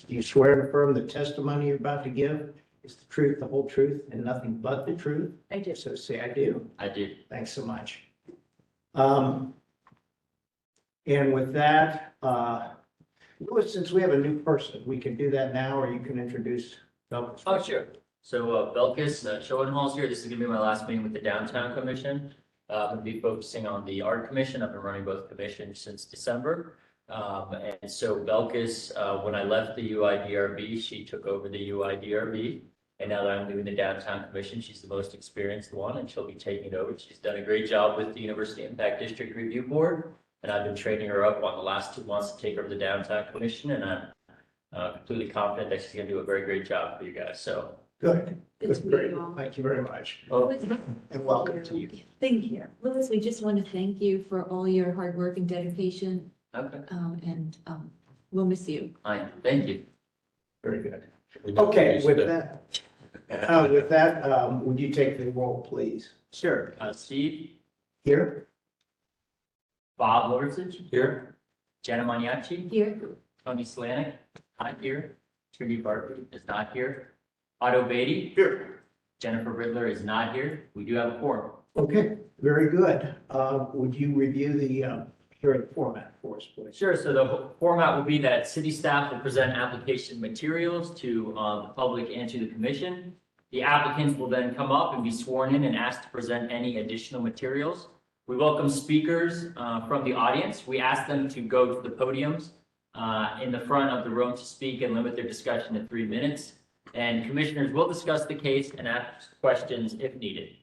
Do you swear to affirm the testimony you're about to give is the truth, the whole truth, and nothing but the truth? I do. So say I do. I do. Thanks so much. And with that, Louis, since we have a new person, we can do that now, or you can introduce Belkis. Oh, sure. So Belkis Schoenhall's here. This is gonna be my last meeting with the Downtown Commission. I'm gonna be focusing on the Art Commission. I've been running both commissions since December. And so Belkis, when I left the UIDRB, she took over the UIDRB. And now that I'm doing the Downtown Commission, she's the most experienced one, and she'll be taking it over. She's done a great job with the University Impact District Review Board. And I've been training her up on the last 2 months to take over the Downtown Commission, and I'm completely confident that she's gonna do a very great job for you guys, so. Good. Good to meet Great. you all. Thank you very much. Oh, And welcome to you. Thank you. Louis, we just want to thank you for all your hard work and dedication, okay, and we'll miss you. thank you. Very good. Okay, with that, would you take the roll, please? Sure. Steve, Here? Bob Lorisich, Here. Jenna Maniaci, Here, Tony Slanik, not here. Trudy Barkley is not here. Otto Beatty, Here. Jennifer Riddler is not here. We do have a quorum. Okay, very good. Would you review the hearing format for us, please? Sure, so the format will be that city staff will present application materials to the public and to the commission. The applicants will then come up and be sworn in and asked to present any additional materials. We welcome speakers from the audience. We ask them to go to the podiums in the front of the room to speak and limit their discussion to 3 minutes. And commissioners will discuss the case and ask questions if needed.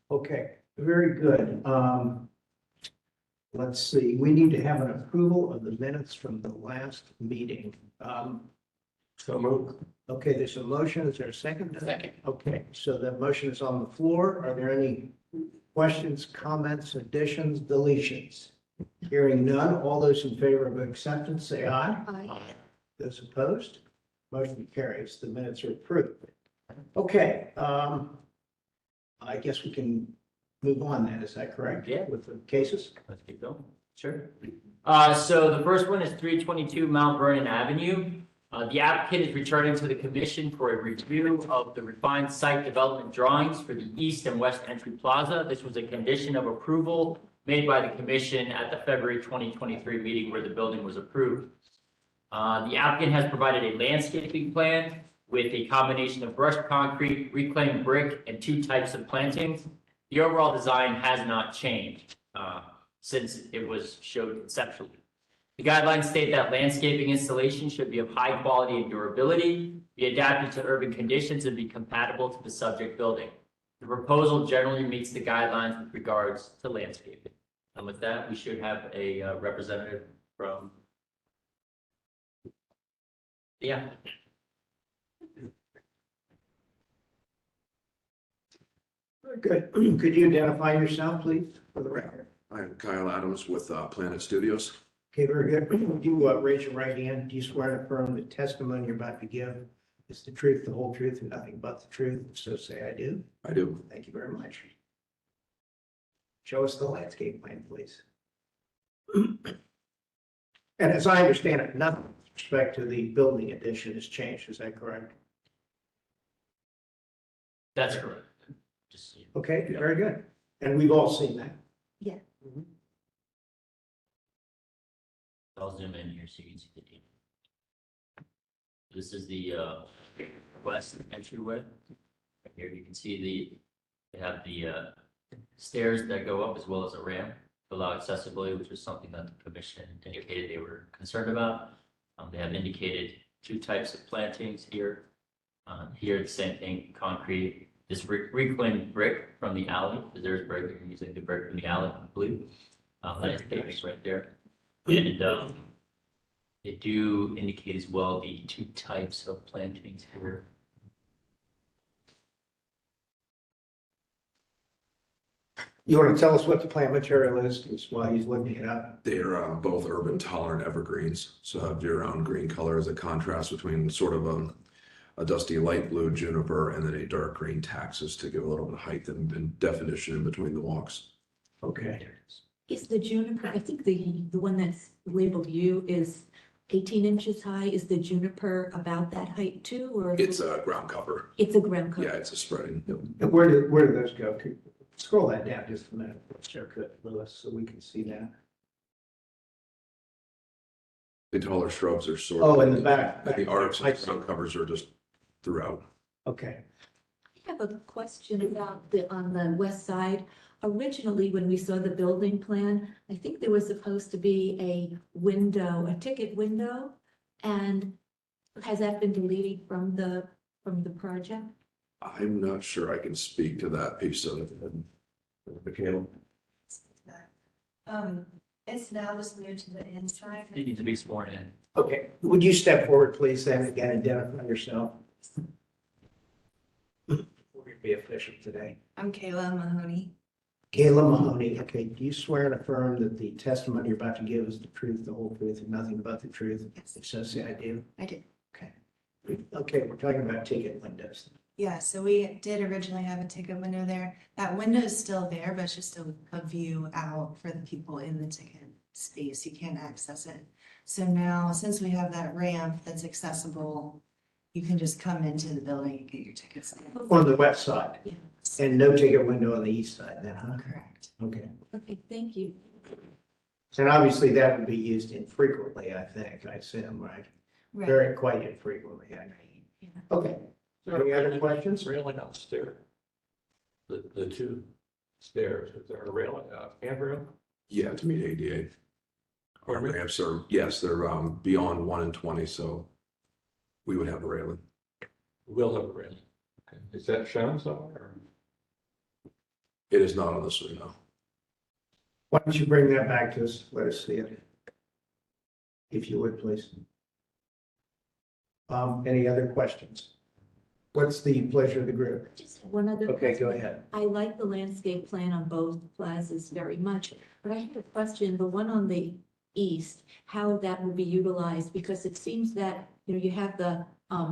Okay, very good. Let's see, we need to have an approval of the minutes from the last meeting. So move. Okay, there's a motion. Is there a second? Second. Okay, so that motion is on the floor. Are there any questions, comments, additions, deletions? Hearing none, all those in favor of acceptance, say aye. aye. Those opposed? Motion carries. The minutes are approved. Okay, I guess we can move on then. Is that correct? Yeah. With the cases? Let's keep going. Sure. So the first one is 322 Mount Vernon Avenue. The applicant is returning to the commission for a review of the refined site development drawings for the east and west entry plaza. This was a condition of approval made by the commission at the February 2023 meeting where the building was approved. The applicant has provided a landscaping plan with a combination of brushed concrete, reclaimed brick, and 2 types of plantings. The overall design has not changed since it was showed conceptually. The guidelines state that landscaping installation should be of high quality and durability, be adapted to urban conditions, and be compatible to the subject building. The proposal generally meets the guidelines with regards to landscaping. And with that, we should have a representative from the applicant. Very good. Could you identify yourself, please, for the record? I'm Kyle Adams with Planet Studios. Okay, very good. Would you raise your right hand? Do you swear to affirm the testimony you're about to give is the truth, the whole truth, and nothing but the truth? So say I do. I do. Thank you very much. Show us the landscape plan, please. And as I understand it, nothing with respect to the building addition has changed. Is that correct? That's correct. Just, Okay, very good. And we've all seen that. Yeah. I'll zoom in here so you can see the team. This is the west entryway. Right here you can see they have the stairs that go up as well as a ramp to allow accessibility, which was something that the commission indicated they were concerned about. They have indicated 2 types of plantings here. Here, the same thing, concrete. This reclaimed brick from the alley, because there's brick, they're using the brick from the alley, I believe. Landscaping right there. And they do indicate as well the 2 types of plantings here. You want to tell us what the plant material is while he's looking it up? They are both urban tolerant evergreens. So have year-round green color as a contrast between sort of a dusty light blue juniper and then a dark green taxus to give a little bit of height and definition in between the walks. Okay. There it is. Is the juniper, I think the one that's labeled U is 18 inches high? Is the juniper about that height too, or? It's a ground cover. It's a ground cover? Yeah, it's a spreading. And where do those go? Scroll that down just a minute, Chair Lewis, so we can see that. The taller shrubs are sort Oh, of. in the back. The arcs I and see. ground covers are just throughout. Okay. I have a question about on the west side. Originally, when we saw the building plan, I think there was supposed to be a window, a ticket window. And has that been deleted from the project? I'm not sure I can speak to that piece of it. Michaela? It's now just moved to the inside. You need to be sworn in. Okay, would you step forward, please, then again, identify yourself? We're going to be official today. I'm Kayla Mahoney. Kayla Mahoney, okay, do you swear and affirm that the testimony you're about to give is the truth, the whole truth, and nothing but the truth? Yes. So say I do. I did. Okay. Okay, we're talking about ticket windows. Yeah, so we did originally have a ticket window there. That window is still there, but it's just a view out for the people in the ticket space. You can't access it. So now, since we have that ramp that's accessible, you can just come into the building and get your tickets. On the west side, Yeah. and no ticket window on the east side then, huh? Correct. Okay. Okay, thank you. And obviously that would be used infrequently, I think, I assume, right? Right. Very quite infrequently, I know. Yeah. Okay, any other questions? Railing on the stair. The two stairs, is there a railing, handrail? Yeah, to meet ADA. Our Pardon me? ramps are, yes, they're beyond 1 and 20, so we would have a railing. Will have a railing. Okay. Is that shown somewhere? It is not on this one, no. Why don't you bring that back to us? Let us see it. If you would, please. Any other questions? What's the pleasure of the group? Just one other. Okay, go question. ahead. I like the landscape plan on both plazas very much, but I have a question, the one on the east, how that will be utilized, because it seems that, you have the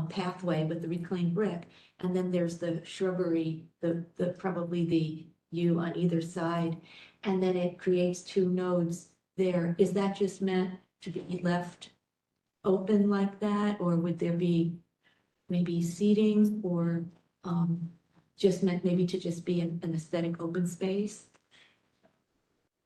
pathway with the reclaimed brick, and then there's the shrubbery, probably the yew on either side, and then it creates two nodes there. Is that just meant to be left open like that, or would there be maybe seating, or just meant maybe to just be an aesthetic open space?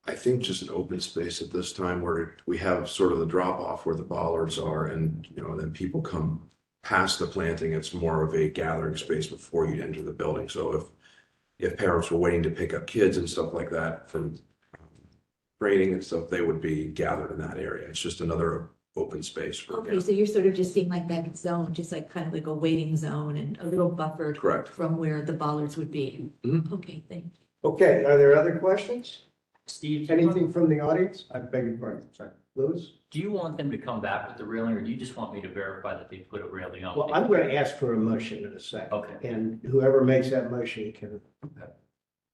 I think just an open space at this time where we have sort of the drop off where the bollards are and, then people come past the planting. It's more of a gathering space before you enter the building. So if parents were waiting to pick up kids and stuff like that from training and stuff, they would be gathered in that area. It's just another open space for. Okay, so you're sort of just seeing like that zone, just like kind of like a waiting zone and a little buffered Correct. from where the bollards would be. Mhm. Okay, thank you. Okay, are there other questions? Steve, Anything from the audience? I beg your pardon, sorry. Lewis? do you want them to come back with the railing, or do you just want me to verify that they put a railing on? Well, I'm going to ask for a motion in a second. Okay. And whoever makes that motion can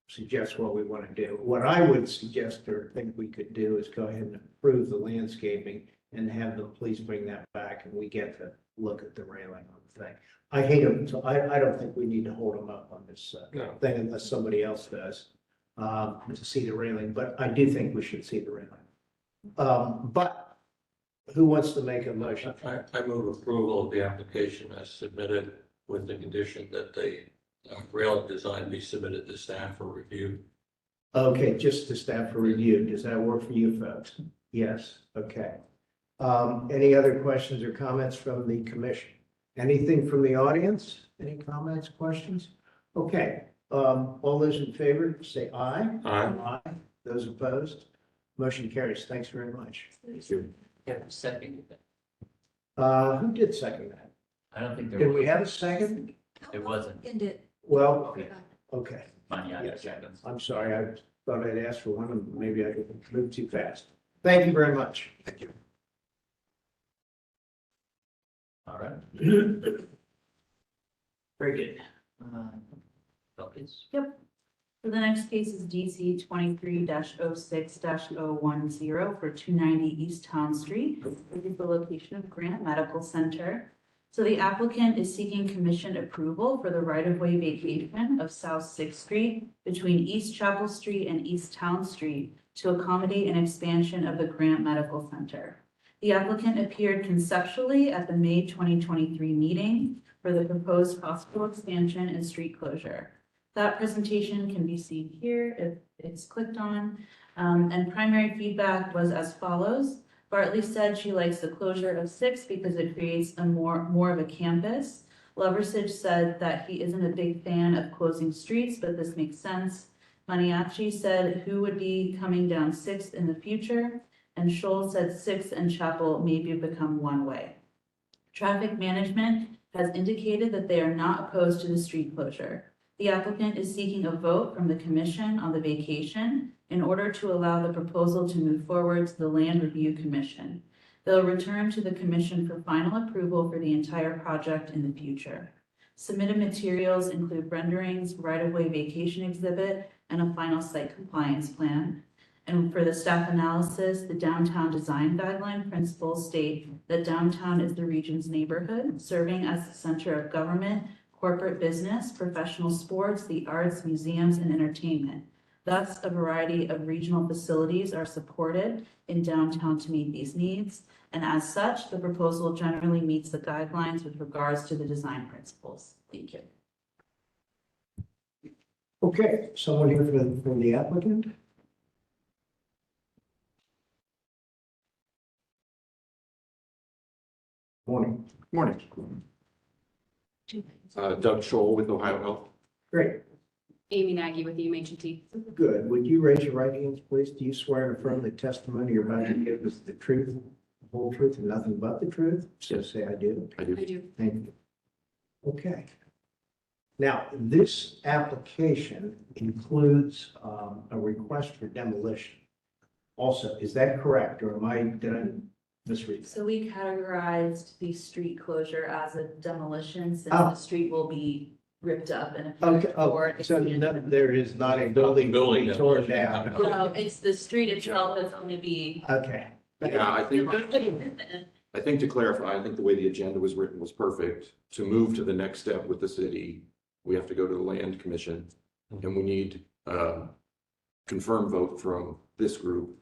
suggest what we want to do. What I would suggest or think we could do is go ahead and approve the landscaping and have them please bring that back and we get to look at the railing on the thing. I hate them, so I don't think we need to hold them up on this No. thing unless somebody else does to see the railing, but I do think we should see the railing. But who wants to make a motion? I move approval of the application as submitted with the condition that the railing design be submitted to staff for review. Okay, just the staff for review. Does that work for you folks? Yes, okay. Any other questions or comments from the commission? Anything from the audience? Any comments, questions? Okay, all those in favor, say aye. Aye. Aye. Those opposed? Motion carries. Thanks very much. Yeah, second. Who did second that? I don't think there Did was. we have a second? It wasn't. And it. Well, Okay. okay. Fine, yeah, Yes. seconds. I'm sorry. I thought I'd asked for one and maybe I moved too fast. Thank you very much. Thank you. All right. Very good. Focus. So the next case is DC 23-06-010 for 290 East Town Street. This is the location of Grant Medical Center. So the applicant is seeking commission approval for the right-of-way vacation of South Sixth Street between East Chapel Street and East Town Street to accommodate an expansion of the Grant Medical Center. The applicant appeared conceptually at the May 2023 meeting for the proposed hospital expansion and street closure. That presentation can be seen here if it's clicked on. And primary feedback was as follows. Bartley said she likes the closure of 6 because it creates a more of a campus. Loversige said that he isn't a big fan of closing streets, but this makes sense. Maniaci said who would be coming down 6th in the future, and Scholl said 6th and Chapel maybe become one way. Traffic management has indicated that they are not opposed to the street closure. The applicant is seeking a vote from the commission on the vacation in order to allow the proposal to move forward to the Land Review Commission. They'll return to the commission for final approval for the entire project in the future. Submitted materials include renderings, right-of-way vacation exhibit, and a final site compliance plan. And for the staff analysis, the downtown design guideline principles state that downtown is the region's neighborhood, serving as the center of government, corporate business, professional sports, the arts, museums, and entertainment. Thus, a variety of regional facilities are supported in downtown to meet these needs. And as such, the proposal generally meets the guidelines with regards to the design principles. Thank you. Okay, someone here from the applicant? Morning. Morning. Doug Scholl with Ohio Health. Great, Amy Nagy with UMHT. good. Would you raise your right hands, please? Do you swear and affirm the testimony you're about to give is the truth, the whole truth, and nothing but the truth? So say I do. I do. I do. Thank you. Okay. Now, this application includes a request for demolition. Also, is that correct, or did I misread? So we categorized the street closure as a demolition since Oh. the street will be ripped up and. Okay, oh, so there is not a building to be torn down. No, it's the street itself that's going to be. Okay. Yeah, I think to clarify, I think the way the agenda was written was perfect. To move to the next step with the city, we have to go to the land commission and we need confirmed vote from this group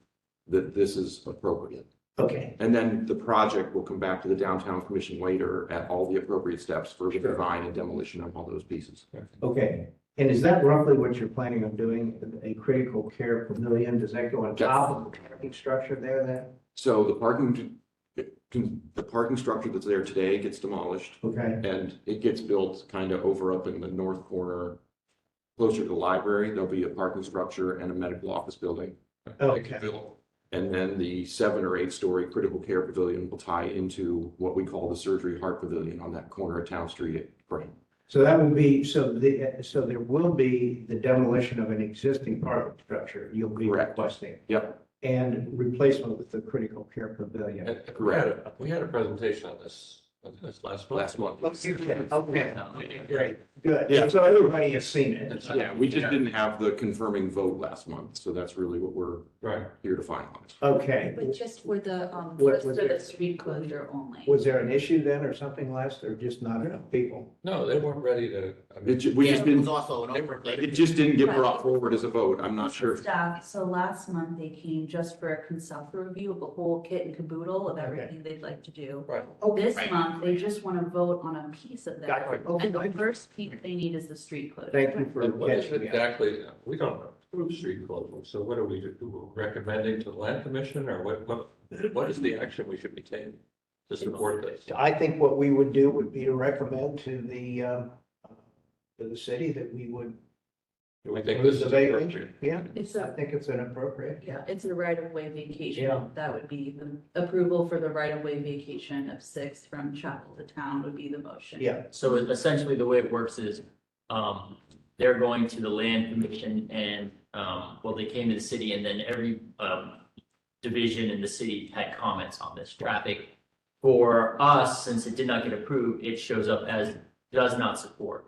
that this is appropriate. Okay, And then the project will come back to the downtown commission later at all the appropriate steps for the design and demolition of all those pieces. okay. And is that roughly what you're planning on doing, a critical care pavilion? Does that go on top of the parking structure there then? So the parking structure that's there today gets demolished. Okay, And it gets built kind of over up in the north corner, closer to the library. There'll be a parking structure and a medical office building. okay, And then the 7 or 8 story critical care pavilion will tie into what we call the surgery heart pavilion on that corner of Town Street at Crane. so that would be, so there will be the demolition of an existing parking structure you'll be Correct. requesting. Yep, And replacement with the critical care pavilion. We had a presentation on this last month. last month. Okay, great, good. Yeah. So everybody has seen it. Yeah, we just didn't have the confirming vote last month, so that's really what we're Right. here to finalize. Okay, But just for the, What Just was for the it? street closure only. was there an issue then or something last, or just not enough people? No, they weren't ready to, I mean, We just didn't, also an it just didn't get brought forward as a vote. I'm not sure. Staff, so last month they came just for a conceptual review of the whole kit and caboodle of everything they'd like to do. right. This month, they just want to vote on a piece of that. Got it. Okay. And the first piece they need is the street closure. Thank you for But what is catching me up. exactly, we don't approve street closure, so what are we recommending to the land commission, or what is the action we should be taking to support this? I think what we would do would be to recommend to the city that we would. Do we think this is appropriate? vacation. Yeah, It's I a, think it's inappropriate. yeah, it's a right-of-way vacation. Yeah. That would be the approval for the right-of-way vacation of 6 from Chapel to Town would be the motion. Yeah, So essentially, the way it works is, they're going to the land commission and, well, they came to the city and then every, division in the city had comments on this traffic. For us, since it did not get approved, it shows up as does not support.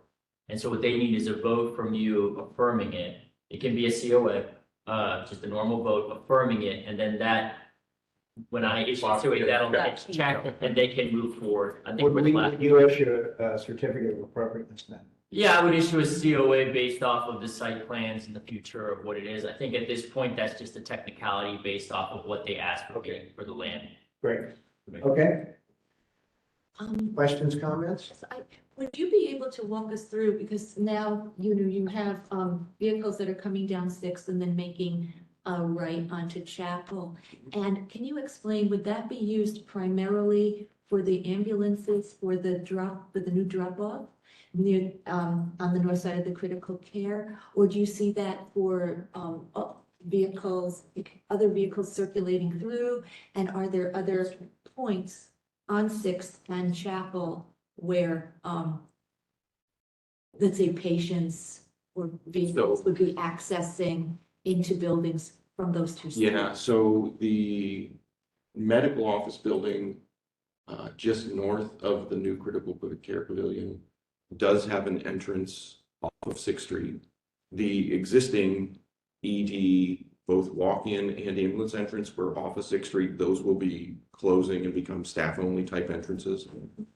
And so what they need is a vote from you affirming it. It can be a COA, just a normal vote affirming it, and then that, when I issue a COA, that'll get checked and they can move forward. I think we're the last. would you issue a certificate of appropriateness then? Yeah, I would issue a COA based off of the site plans and the future of what it is. I think at this point, that's just a technicality based off of what they asked for the land. Great. Okay, Um, questions, comments? Yes, would you be able to walk us through, because now, you have, vehicles that are coming down Sixth and then making a right onto Chapel. And can you explain, would that be used primarily for the ambulances for the new drop-off near, on the north side of the critical care? Or do you see that for, vehicles, other vehicles circulating through? And are there other points on Sixth and Chapel where, let's say patients or vehicles would be accessing into buildings from those two sides? Yeah, so the medical office building, just north of the new critical care pavilion does have an entrance off of Sixth Street. The existing ED, both walk-in and ambulance entrance were off of Sixth Street. Those will be closing and become staff-only type entrances.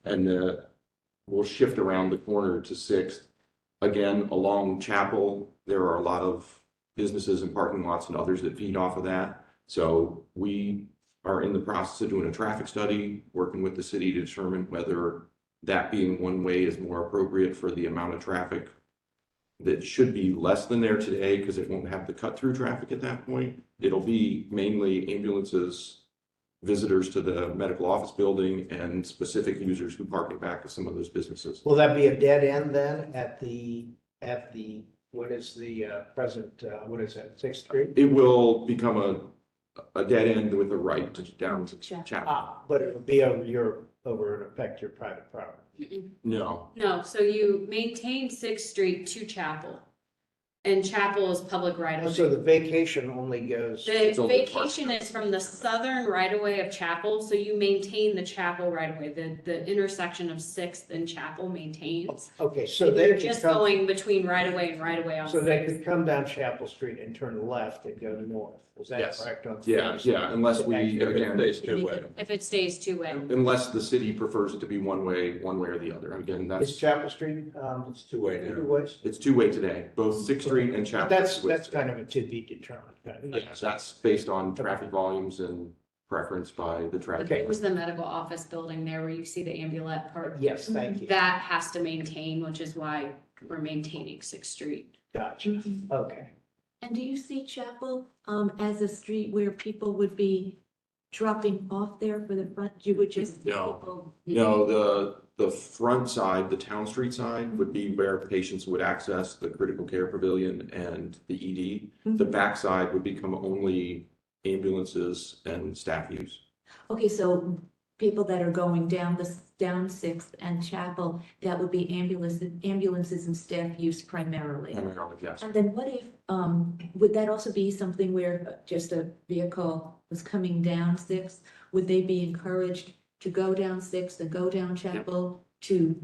And we'll shift around the corner to Sixth. Again, along Chapel, there are a lot of businesses and parking lots and others that feed off of that. So we are in the process of doing a traffic study, working with the city to determine whether that being one way is more appropriate for the amount of traffic that should be less than there today, because it won't have the cut-through traffic at that point. It'll be mainly ambulances, visitors to the medical office building, and specific users who park in back of some of those businesses. Will that be a dead end then at the, what is the present, what is that, Sixth Street? It will become a dead end with a right to down to Chapel. But it will be over and affect your private property. No, No, so you maintain Sixth Street to Chapel. And Chapel is public right of So way. the vacation only goes, The It's only vacation is from the southern right of way of Chapel, so you maintain the Chapel right of way. The intersection of Sixth and Chapel maintains. okay, so And they you're could just come, going between right of way and right of way on so they Sixth. could come down Chapel Street and turn left and go north. Is that Yes. correct? On yeah, Sixth? yeah, unless we, If it again, stays two-way. If it stays two-way. unless the city prefers it to be one way or the other. Again, Is that's, Chapel Street, It's two-way two now. ways? it's two-way today, both Sixth Street and Chapel. That's kind of a to be determined. kind of. Yes, that's based on traffic volumes and preference by the traffic. Okay. There's the medical office building there where you see the ambulette part. Yes, thank you. That has to maintain, which is why we're maintaining Sixth Street. Gotcha. Okay. And do you see Chapel, as a street where people would be dropping off there for the front? You would just. No. people- No, the front side, the Town Street side would be where patients would access the critical care pavilion and the ED. The back side would become only ambulances and staff use. Okay, so people that are going down Sixth and Chapel, that would be ambulances and staff use primarily. Primarily, yes. And then what if, would that also be something where just a vehicle was coming down Sixth? Would they be encouraged to go down Sixth and go down Chapel to,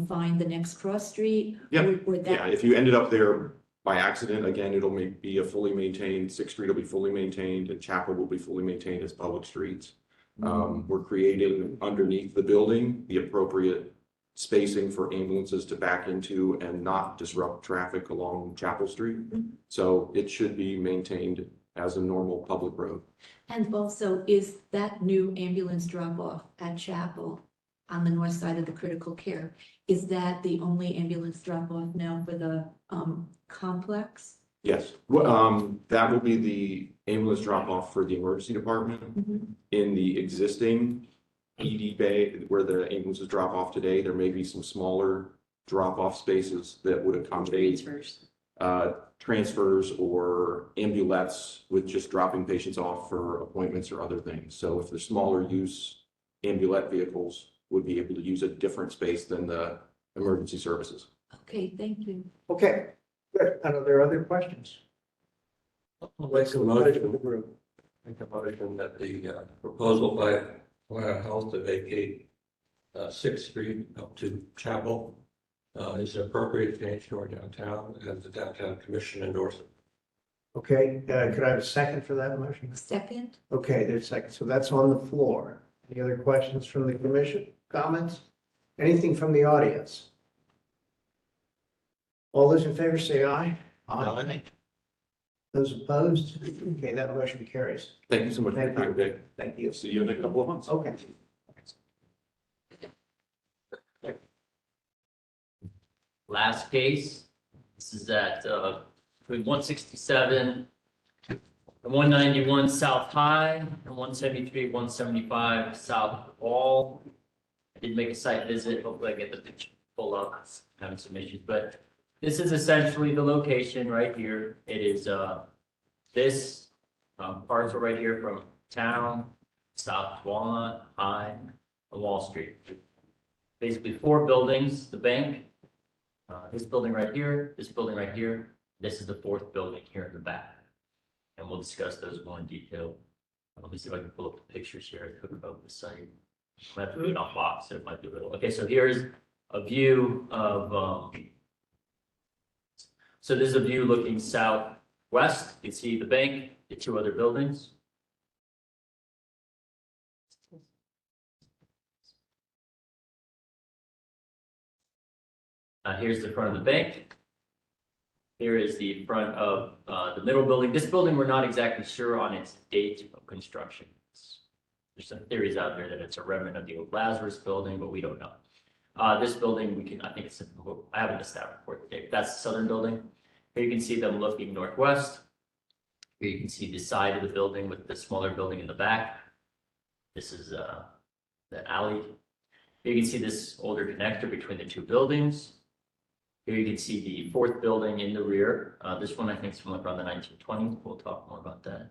find the next cross street? Yep. Would that? Yeah, if you ended up there by accident, again, it'll be a fully maintained, Sixth Street will be fully maintained, and Chapel will be fully maintained as public streets. We're creating underneath the building the appropriate spacing for ambulances to back into and not disrupt traffic along Chapel Street. So it should be maintained as a normal public road. And also, is that new ambulance drop-off at Chapel on the north side of the critical care, is that the only ambulance drop-off now for the complex? Yes, well, that will be the ambulance drop off for the emergency department. In the existing ED bay where the ambulances drop off today, there may be some smaller drop off spaces that would accommodate Transfers. transfers or ambulettes with just dropping patients off for appointments or other things. So if the smaller use ambulette vehicles would be able to use a different space than the emergency services. Okay, thank you. Okay, good. Are there other questions? Make a motion, make a motion that the proposal by Ohio Health to vacate Sixth Street up to Chapel is an appropriate change to our downtown, and the downtown commission endorses it. Okay, could I have a second for that motion? Second? Okay, there's a second. So that's on the floor. Any other questions from the commission? Comments? Anything from the audience? All those in favor say aye. Aye. Those opposed? Okay, that motion carries. Thank you so much for your time today. Thank you. See you in a couple of months. Okay. Last case, this is at, between 167 and 191 South High and 173, 175 South Wall. I did make a site visit, hopefully I get the picture pulled up, having some issues, but this is essentially the location right here. It is, this, parcel right here from town, South Walnut, High, and Wall Street. Basically 4 buildings, the bank, this building right here, this building right here, this is the 4th building here in the back. And we'll discuss those more in detail. Let me see if I can pull up the pictures here. I took about the site. I have to do it on box, so it might be a little, okay, so here's a view of, so this is a view looking southwest. You can see the bank, the 2 other buildings. Here's the front of the bank. Here is the front of the middle building. This building, we're not exactly sure on its date of construction. There's some theories out there that it's a remnant of the old Lazarus building, but we don't know. This building, I think it's, I haven't missed that report today. That's the southern building. Here you can see them looking northwest. Here you can see the side of the building with the smaller building in the back. This is the alley. Here you can see this older connector between the 2 buildings. Here you can see the 4th building in the rear. This one I think is from around the 1920s. We'll talk more about that.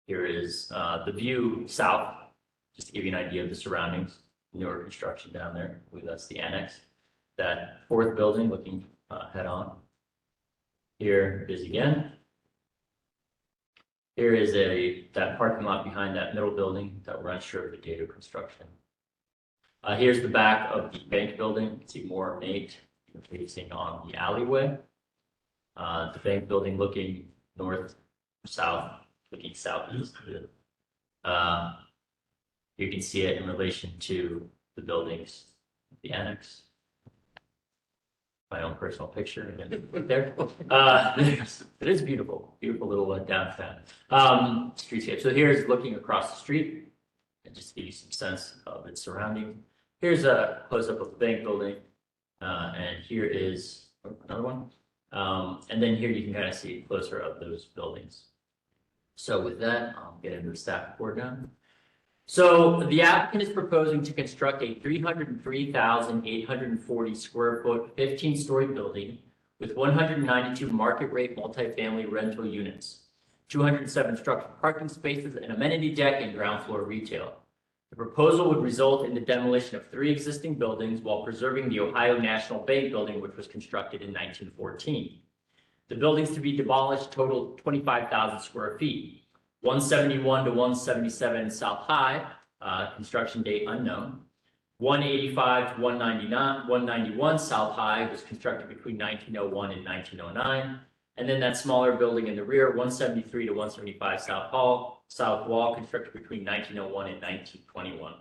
Here is the view south, just to give you an idea of the surroundings. Newer construction down there. I believe that's the annex. That 4th building looking head on. Here it is again. Here is that parking lot behind that middle building that we're unsure of the date of construction. Here's the back of the bank building. You can see more ornate facing on the alleyway. The bank building looking north, south, looking southeast. You can see it in relation to the buildings, the annex. My own personal picture again, right there. It is beautiful, beautiful little downtown streetscape. So here's looking across the street, and just to give you some sense of its surroundings. Here's a close-up of the bank building, and here is another one. And then here you can kind of see a closer of those buildings. So with that, I'll get into the staff report now. So the applicant is proposing to construct a 303,840 square foot, 15-story building with 192 market rate multifamily rental units, 207 structured parking spaces, an amenity deck, and ground floor retail. The proposal would result in the demolition of 3 existing buildings while preserving the Ohio National Bank building, which was constructed in 1914. The buildings to be demolished total 25,000 square feet. 171 to 177 South High, construction date unknown. 185 to 191 South High was constructed between 1901 and 1909. And then that smaller building in the rear, 173 to 175 South Wall, constructed between 1901 and 1921.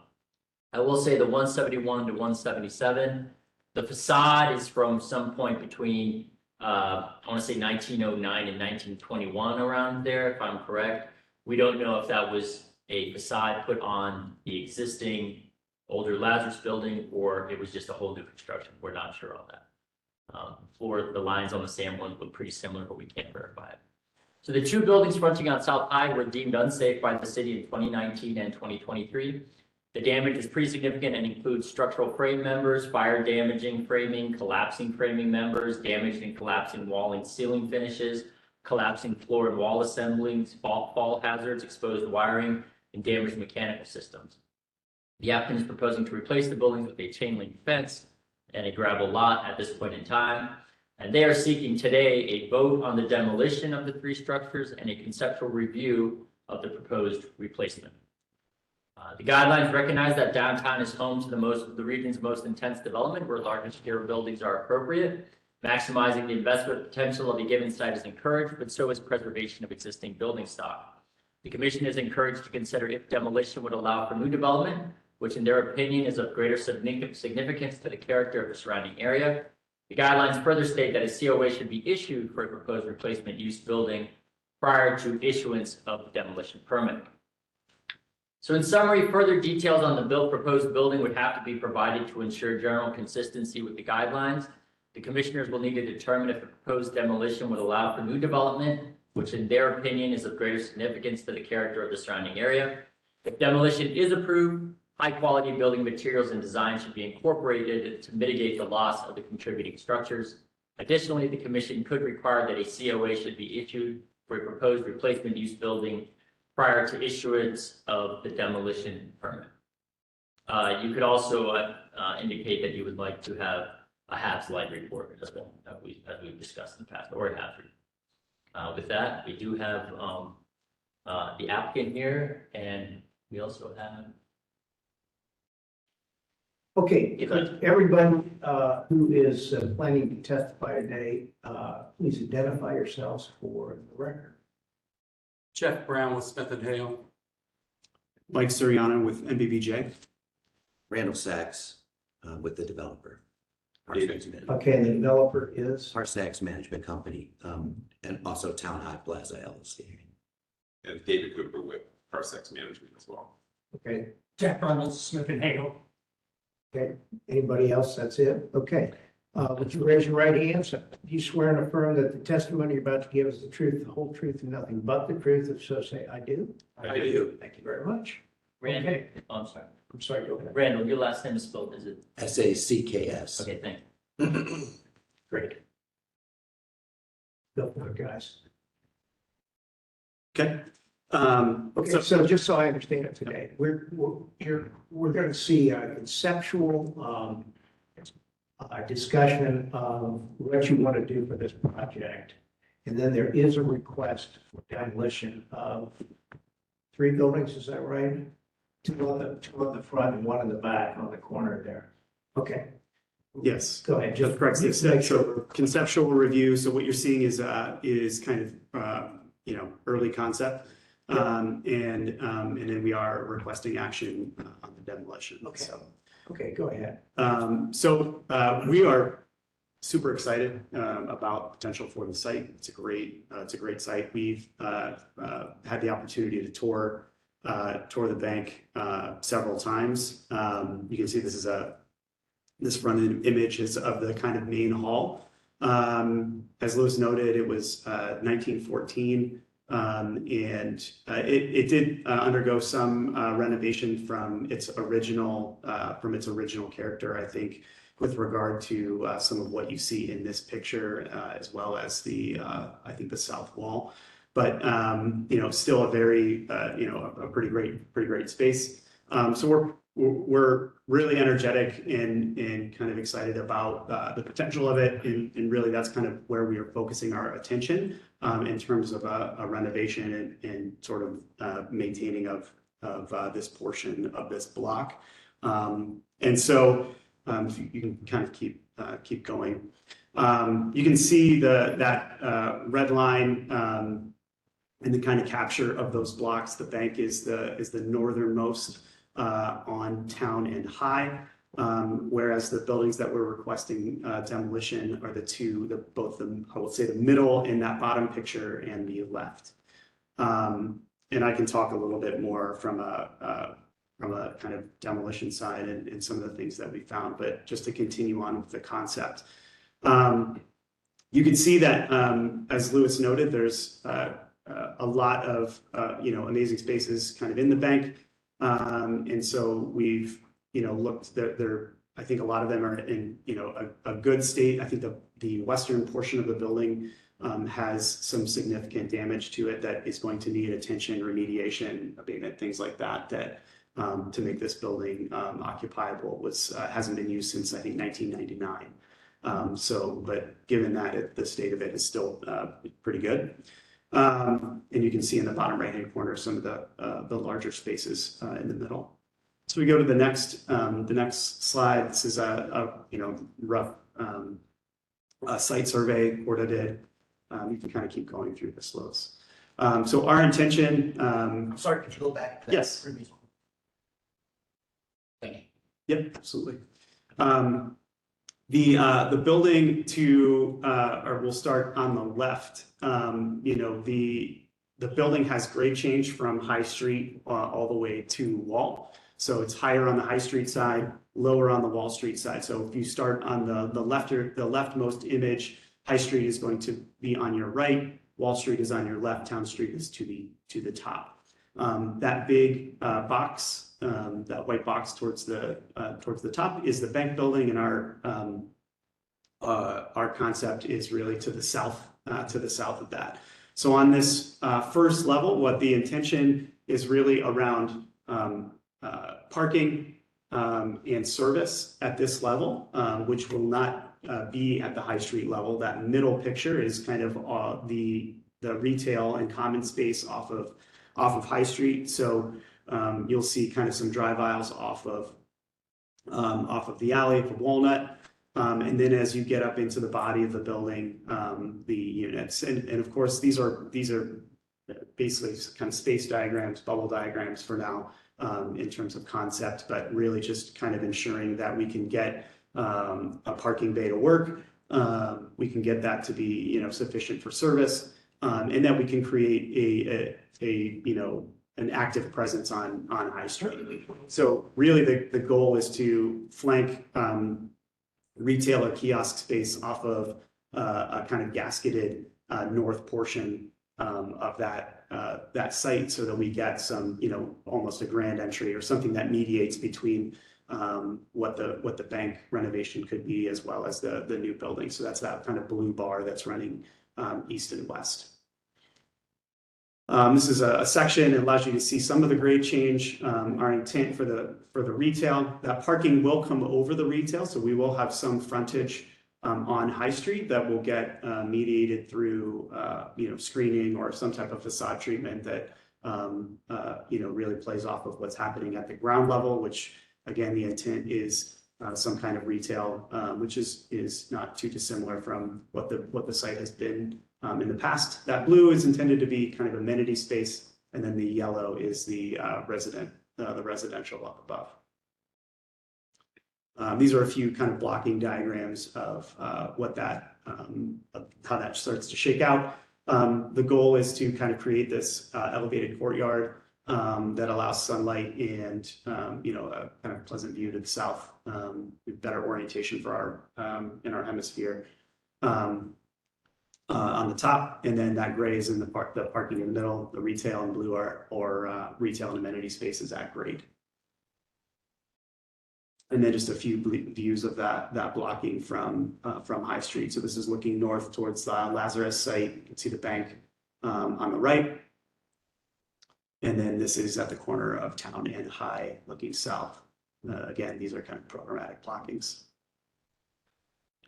I will say the 171 to 177, the facade is from some point between, I want to say 1909 and 1921 around there, if I'm correct. We don't know if that was a facade put on the existing older Lazarus building or it was just a whole new construction. We're not sure on that. The lines on the same one look pretty similar, but we can't verify it. So the 2 buildings fronting on South High were deemed unsafe by the city in 2019 and 2023. The damage is pretty significant and includes structural frame members, fire damaging framing, collapsing framing members, damaged and collapsing wall and ceiling finishes, collapsing floor and wall assemblies, fall hazards, exposed wiring, and damaged mechanical systems. The applicant is proposing to replace the buildings with a chain link fence and a gravel lot at this point in time. And they are seeking today a vote on the demolition of the 3 structures and a conceptual review of the proposed replacement. The guidelines recognize that downtown is home to the region's most intense development where larger scale buildings are appropriate. Maximizing the investment potential of a given site is encouraged, but so is preservation of existing building stock. The commission is encouraged to consider if demolition would allow for new development, which in their opinion is of greater significance to the character of the surrounding area. The guidelines further state that a COA should be issued for a proposed replacement use building prior to issuance of the demolition permit. So in summary, further details on the proposed building would have to be provided to ensure general consistency with the guidelines. The commissioners will need to determine if the proposed demolition would allow for new development, which in their opinion is of greater significance to the character of the surrounding area. If demolition is approved, high-quality building materials and design should be incorporated to mitigate the loss of the contributing structures. Additionally, the commission could require that a COA should be issued for a proposed replacement use building prior to issuance of the demolition permit. You could also indicate that you would like to have a HABs light report as well, as we've discussed in the past, or a HABs. With that, we do have the applicant here, and we also have. Okay, everybody who is planning to testify today, please identify yourselves for the record. Jeff Brown with Smith and Hale. Mike Suriano with MBBJ. Randall Sachs with the developer. David. Okay, and the developer is? Sachs Management Company, and also Town High Plaza LLC. And David Cooper with Parsecs Management as well. Okay, Jack Reynolds, Smith and Hale. okay. Anybody else? That's it? Okay. Would you raise your right hand? So do you swear and affirm that the testimony you're about to give is the truth, the whole truth, and nothing but the truth? If so, say, I do. I do. Thank you very much. Randall, Okay. oh, I'm sorry. I'm sorry, go ahead. Randall, your last name is spelled, is it? SACKS. Okay, thank you. Great. Go for it, guys. Okay. Okay, so just so I understand it today, we're going to see a conceptual discussion of what you want to do for this project. And then there is a request for demolition of 3 buildings, is that right? 2 on the front and 1 in the back on the corner there. Okay, Yes. go ahead. Just correct. Just make So sure. conceptual review. So what you're seeing is kind of, early concept. And then we are requesting action on the demolition. Okay. So, Okay, go ahead. we are super excited about potential for the site. It's a great site. We've had the opportunity to tour the bank several times. You can see this front image is of the kind of main hall. As Louis noted, it was 1914. And it did undergo some renovation from its original character, I think, with regard to some of what you see in this picture, as well as I think the south wall. But still a very a pretty great space. So we're really energetic and kind of excited about the potential of it, and really that's kind of where we are focusing our attention in terms of a renovation and sort of maintaining of this portion of this block. And so you can kind of keep going. You can see that red line and the kind of capture of those blocks. The bank is the northernmost on Town and High, whereas the buildings that we're requesting demolition are I will say the middle in that bottom picture and the left. And I can talk a little bit more from a kind of demolition side and some of the things that we found, but just to continue on with the concept. You can see that, as Louis noted, there's a lot of amazing spaces kind of in the bank. And so we've, looked there, I think a lot of them are in, a good state. I think the western portion of the building has some significant damage to it that is going to need attention, remediation, abatement, things like that, to make this building occupiable hasn't been used since I think 1999. But given that the state of it is still pretty good. And you can see in the bottom right-hand corner some of the larger spaces in the middle. So we go to the next slide. This is a rough site survey Corda did. You can kind of keep going through this, Louis. So our intention. Sorry, could you go back to that? Yes. Thank you. Yep, absolutely. The building to, or we'll start on the left. The building has grade change from High Street all the way to Wall. So it's higher on the High Street side, lower on the Wall Street side. So if you start on the leftmost image, High Street is going to be on your right, Wall Street is on your left, Town Street is to the top. That big box, that white box towards the top is the bank building, and our concept is really to the south of that. So on this first level, what the intention is really around parking and service at this level, which will not be at the High Street level. That middle picture is kind of the retail and common space off of High Street. So you'll see kind of some drive aisles off of the alley of Walnut. And then as you get up into the body of the building, the units, and of course, these are basically kind of space diagrams, bubble diagrams for now, in terms of concept, but really just kind of ensuring that we can get a parking bay to work. We can get that to be, sufficient for service, and that we can create an active presence on High Street. So really the goal is to flank retail or kiosk space off of a kind of gasketed north portion of that site, so that we get some, almost a grand entry or something that mediates between what the bank renovation could be, as well as the new building. So that's that kind of blue bar that's running east and west. This is a section that allows you to see some of the grade change. Our intent for the retail, that parking will come over the retail, so we will have some frontage on High Street that will get mediated through screening or some type of facade treatment that really plays off of what's happening at the ground level, which again, the intent is some kind of retail, which is not too dissimilar from what the site has been in the past. That blue is intended to be kind of amenity space, and then the yellow is the residential up above. These are a few kind of blocking diagrams of what that, how that starts to shake out. The goal is to kind of create this elevated courtyard that allows sunlight and a kind of pleasant view to the south, better orientation for our in our hemisphere. On the top, and then that gray is in the parking in the middle. The retail and blue or retail and amenity spaces at grade. And then just a few views of that blocking from High Street. So this is looking north towards the Lazarus site. You can see the bank on the right. And then this is at the corner of Town and High looking south. Again, these are kind of programmatic blockings.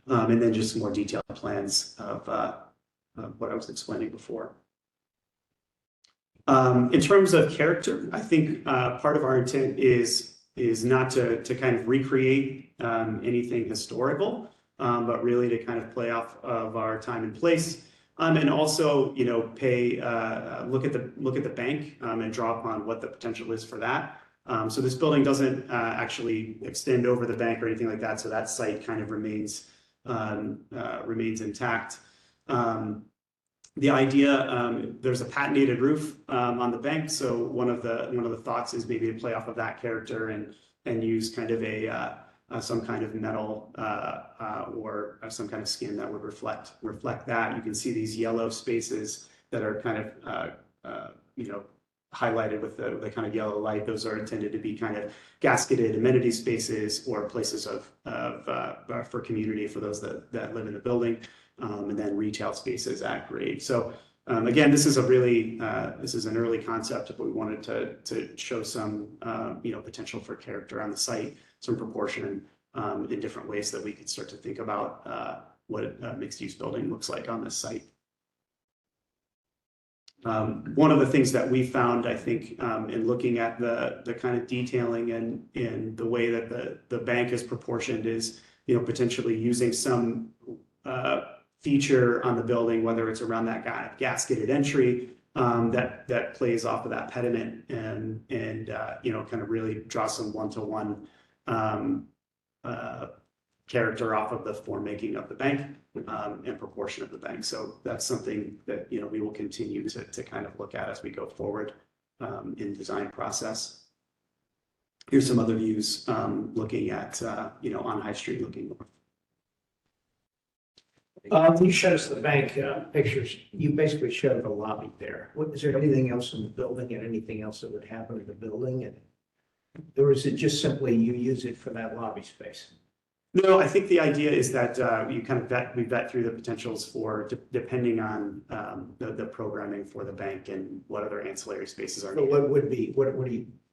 And then just some more detailed plans of what I was explaining before. In terms of character, I think part of our intent is not to kind of recreate anything historical, but really to kind of play off of our time and place. And also, pay look at the bank and draw upon what the potential is for that. So this building doesn't actually extend over the bank or anything like that. So that site kind of remains intact. The idea, there's a patented roof on the bank. So one of the thoughts is maybe to play off of that character and use kind of some kind of metal or some kind of skin that would reflect that. You can see these yellow spaces that are kind of highlighted with the kind of yellow light. Those are intended to be kind of gasketed amenity spaces or places for community for those that live in the building, and then retail spaces at grade. So again, this is an early concept, but we wanted to show some potential for character on the site, some proportion in different ways that we could start to think about what a mixed use building looks like on this site. One of the things that we found, I think, in looking at the kind of detailing and the way that the bank is proportioned is, potentially using some feature on the building, whether it's around that kind of gasketed entry that plays off of that pediment and kind of really draw some one-to-one character off of the form making of the bank and proportion of the bank. So that's something that, you know, we will continue to kind of look at as we go forward in the design process. Here's some other views looking at, you know, on High Street looking north. You showed us the bank pictures. You basically showed the lobby there. Is there anything else in the building and anything else that would happen in the building? And or is it just simply you use it for that lobby space? No, I think the idea is that you kind of we vet through the potentials for depending on the programming for the bank and what other ancillary spaces are So needed. what would be,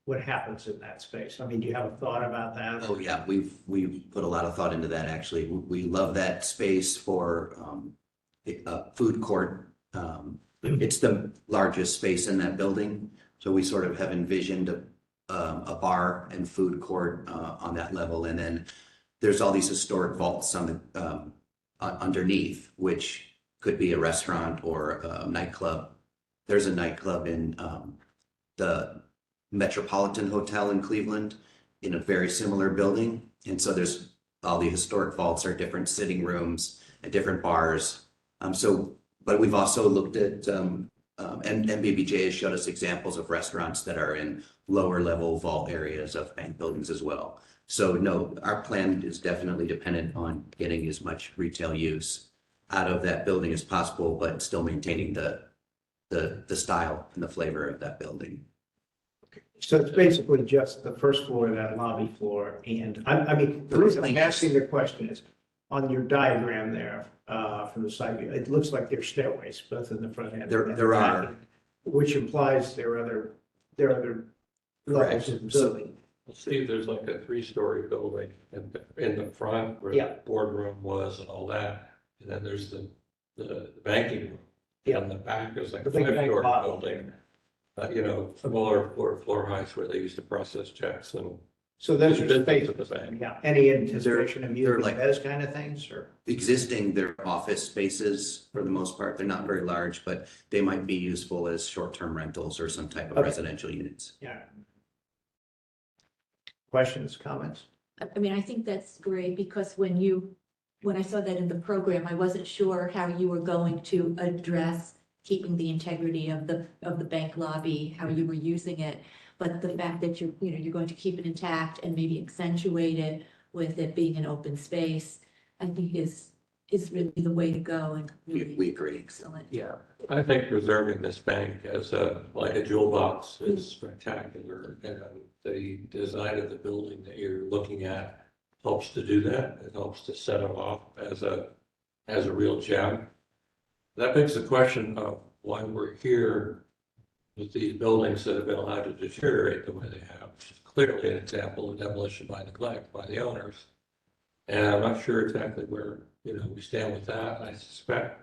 what happens in that space? I mean, do you have a thought about that? Oh, yeah, we've put a lot of thought into that, actually. We love that space for a food court. It's the largest space in that building, so we sort of have envisioned a bar and food court on that level, and then there's all these historic vaults on the underneath, which could be a restaurant or a nightclub. There's a nightclub in the Metropolitan Hotel in Cleveland in a very similar building. And so there's all the historic vaults are different sitting rooms and different bars. But we've also looked at, and MBBJ has showed us examples of restaurants that are in lower level vault areas of bank buildings as well. So no, our plan is definitely dependent on getting as much retail use out of that building as possible, but still maintaining the style and the flavor of that building. So it's basically just the first floor of that lobby floor. And I mean, the reason I'm asking the question is on your diagram there from the side view, it looks like there's stairways both in the front end. and There the are. back, which implies there are other levels of the building. See, there's like a 3-story building in the front where Yeah. the boardroom was and all that. And then there's the banking room. Yeah. And the back is like The a big bank 5-story lot. building. You know, similar floor heights where they used to process checks and. So those are business spaces. at the bank. Yeah. Any anticipation of they're using like- those kind of things or? Existing, they're office spaces for the most part. They're not very large, but they might be useful as short-term rentals or some type of Okay. residential units. Yeah. Questions, comments? I mean, I think that's great because when I saw that in the program, I wasn't sure how you were going to address keeping the integrity of the bank lobby, how you were using it. But the fact that you're going to keep it intact and maybe accentuate it with it being an open space, I think is really the way to go and really We agree. excellent. Yeah, I think preserving this bank as like a jewel box is spectacular. And the design of the building that you're looking at helps to do that. It helps to set it off as a real gem. That begs the question of why we're here with these buildings that have been allowed to deteriorate the way they have. Which is clearly an example of demolition by neglect by the owners. And I'm not sure exactly where, we stand with that. I suspect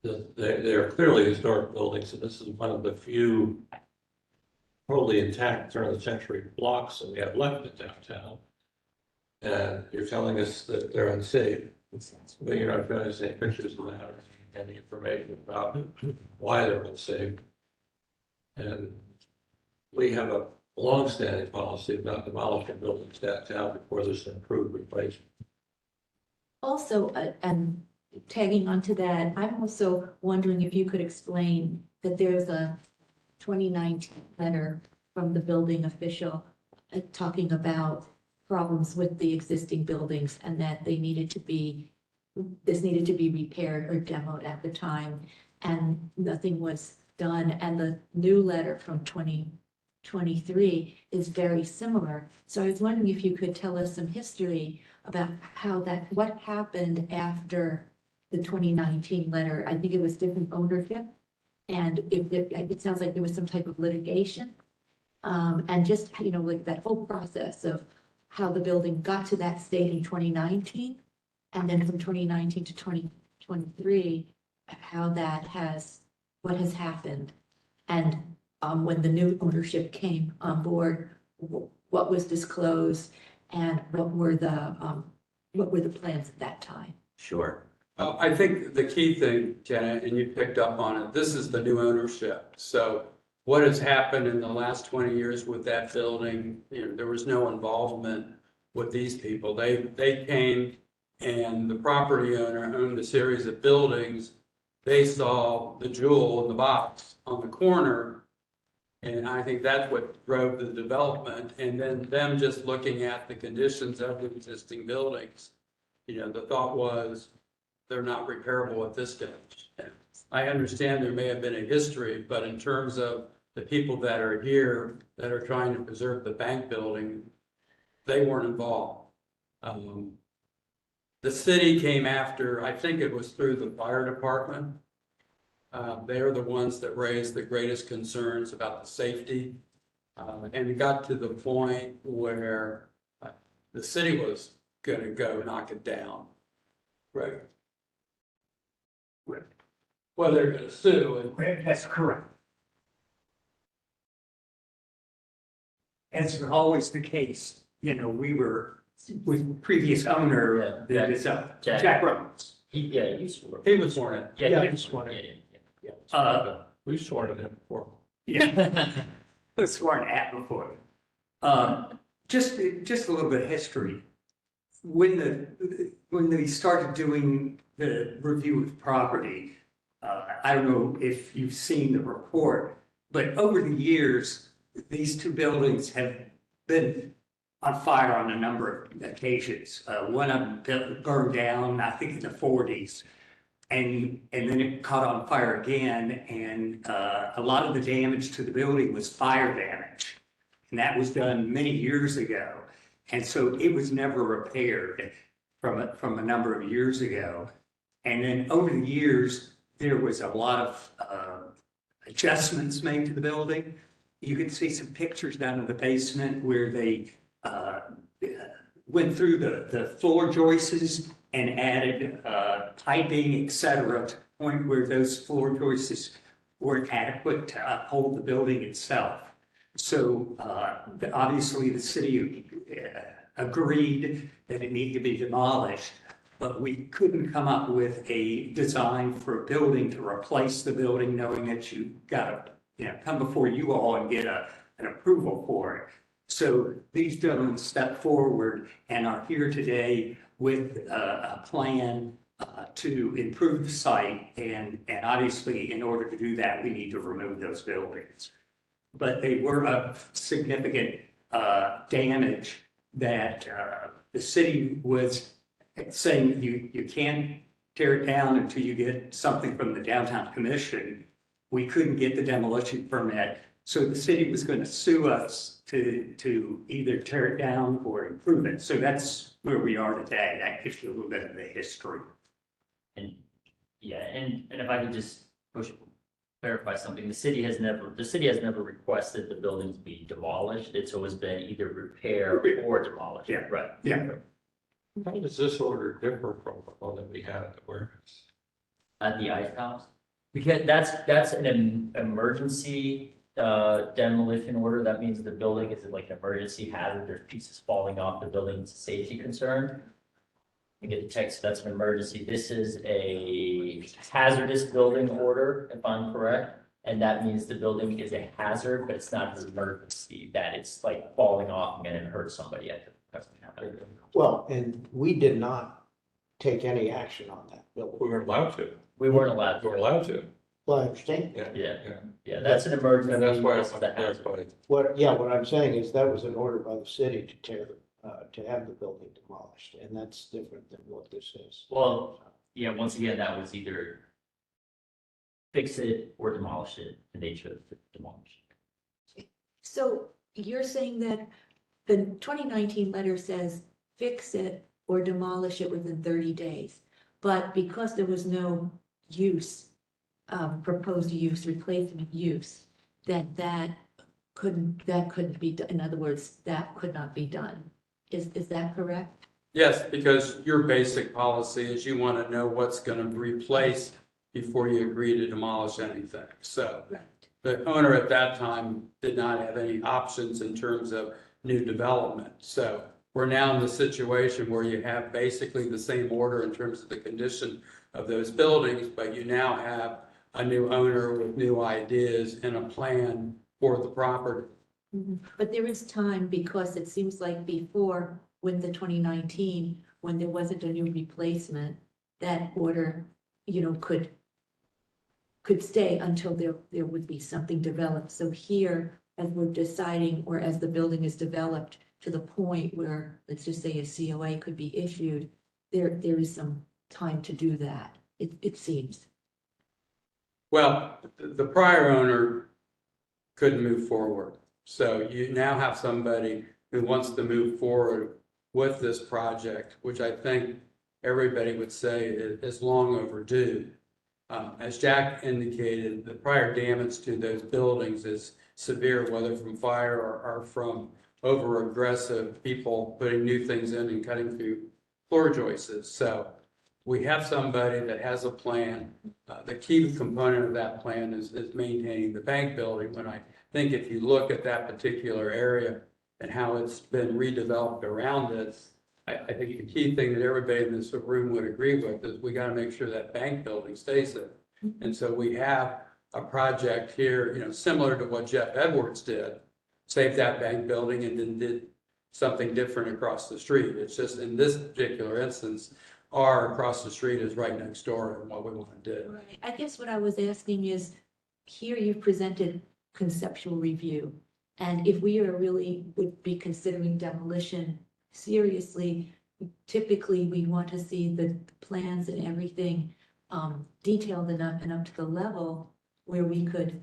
they are clearly historic buildings, and this is one of the few totally intact turn of the century blocks that we have left in downtown. And you're telling us that they're unsafe, but you're not going to see pictures of that or any information about why they're unsafe. And we have a long-standing policy of not demolishing buildings downtown before there's an improved replacement. Also, and tagging onto that, I'm also wondering if you could explain that there's a 2019 letter from the building official talking about problems with the existing buildings and that this needed to be repaired or demoed at the time, and nothing was done. And the new letter from 2023 is very similar. So I was wondering if you could tell us some history about what happened after the 2019 letter. I think it was different ownership. And it sounds like there was some type of litigation. And just, like that whole process of how the building got to that state in 2019. And then from 2019 to 2023, what has happened. And when the new ownership came on board, what was disclosed and what were the plans at that time? Sure. I think the key thing, Janet, and you picked up on it, this is the new ownership. So what has happened in the last 20 years with that building, there was no involvement with these people. They came and the property owner owned a series of buildings. They saw the jewel in the box on the corner. And I think that's what drove the development. And then them just looking at the conditions of the existing buildings. You know, the thought was they're not repairable at this stage. I understand there may have been a history, but in terms of the people that are here that are trying to preserve the bank building, they weren't involved. The city came after, I think it was through the fire department. They're the ones that raised the greatest concerns about the safety. And it got to the point where the city was going to go knock it down. Right. Well, they're going to sue. And That's correct. As is always the case, you know, we were with previous owner, Yeah, that is Jack. Jack Rhodes. He used to work. he was sworn in. Yeah, he was sworn in. Yeah. We've sworn in him before. Yeah, was sworn at before. Just a little bit of history. When they started doing the review of property, I don't know if you've seen the report, but over the years, these two buildings have been on fire on a number of occasions. One of them burned down, I think in the 40s. And then it caught on fire again, and a lot of the damage to the building was fire damage. And that was done many years ago. And so it was never repaired from a number of years ago. And then over the years, there was a lot of adjustments made to the building. You can see some pictures down in the basement where they went through the floor joists and added piping, et cetera, to the point where those floor joists weren't adequate to uphold the building itself. So obviously the city agreed that it needed to be demolished, but we couldn't come up with a design for a building to replace the building, knowing that you got to come before you all and get an approval for it. So these gentlemen stepped forward and are here today with a plan to improve the site. And obviously, in order to do that, we need to remove those buildings. But they were of significant damage that the city was saying you can't tear it down until you get something from the downtown commission. We couldn't get the demolition permit. So the city was going to sue us to either tear it down or improve it. So that's where we are today. That gives you a little bit of the history. And if I could just clarify something, the city has never requested the buildings be demolished. It's always been either repair or demolish. Yeah. Right. Yeah. How does this order differ from the one that we had at the warehouse? At the Ice House, because that's an emergency demolition order. That means the building is like an emergency hazard. There's pieces falling off the building. It's a safety concern. You get the text, that's an emergency. This is a hazardous building order, if I'm correct. And that means the building is a hazard, but it's not an emergency, that it's like falling off and gonna hurt somebody. Well, and we did not take any action on that building. We weren't allowed to. We weren't allowed We were to. allowed to. Well, I understand. Yeah, that's an emergency. And that's why I That's want the to hazard. clarify. What I'm saying is that was an order by the city to have the building demolished, and that's different than what this is. Well, yeah, once again, that was either fix it or demolish it, and they chose to demolish it. So you're saying that the 2019 letter says fix it or demolish it within 30 days. But because there was no use, proposed use, replacement use, that couldn't be done. In other words, that could not be done. Is that correct? Yes, because your basic policy is you want to know what's going to replace before you agree to demolish anything. So Right. the owner at that time did not have any options in terms of new development. So we're now in the situation where you have basically the same order in terms of the condition of those buildings, but you now have a new owner with new ideas and a plan for the property. But there is time because it seems like before with the 2019, when there wasn't a new replacement, that order, you know, could stay until there would be something developed. So here, as we're deciding, or as the building is developed to the point where, let's just say a COA could be issued, there is some time to do that, it seems. Well, the prior owner couldn't move forward. So you now have somebody who wants to move forward with this project, which I think everybody would say is long overdue. As Jack indicated, the prior damage to those buildings is severe, whether from fire or from over aggressive people putting new things in and cutting through floor joists. So we have somebody that has a plan. The key component of that plan is maintaining the bank building. When I think if you look at that particular area and how it's been redeveloped around it, I think the key thing that everybody in this room would agree with is we got to make sure that bank building stays there. And so we have a project here, you know, similar to what Jeff Edwards did, save that bank building and then did something different across the street. It's just in this particular instance, our across the street is right next door and what we want to do. Right. I guess what I was asking is, here you've presented conceptual review. And if we are really would be considering demolition seriously, typically we want to see the plans and everything detailed enough and up to the level where we could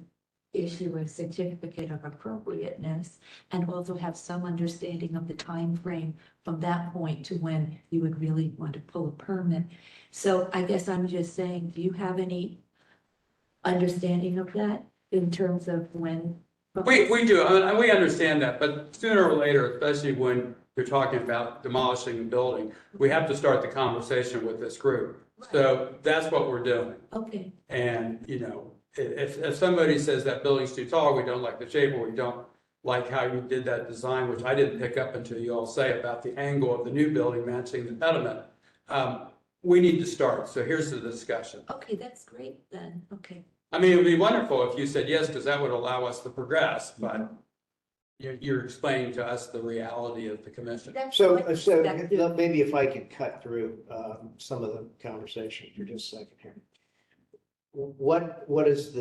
issue a certificate of appropriateness and also have some understanding of the time frame from that point to when you would really want to pull a permit. So I guess I'm just saying, do you have any understanding of that in terms of when? We do, I mean, we understand that, but sooner or later, especially when you're talking about demolishing a building, we have to start the conversation with this group. So that's what we're doing. Okay. And, you know, if somebody says that building's too tall, we don't like the shape, or we don't like how you did that design, which I didn't pick up until you all say about the angle of the new building matching the pediment, we need to start. So here's the discussion. Okay, that's great then. Okay. I mean, it would be wonderful if you said yes, because that would allow us to progress, but you're explaining to us the reality of the commission. So maybe if I could cut through some of the conversation for just a second here. What is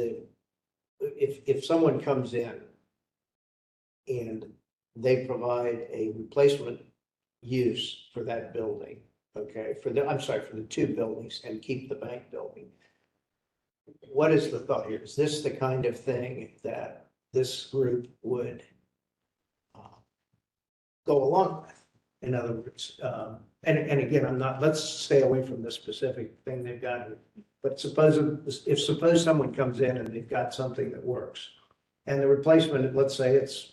if someone comes in and they provide a replacement use for that building, okay, for the two buildings and keep the bank building, what is the thought here? Is this the kind of thing that this group would go along with? In other words, and again, let's stay away from the specific thing they've got. But suppose someone comes in and they've got something that works, and the replacement, let's say it's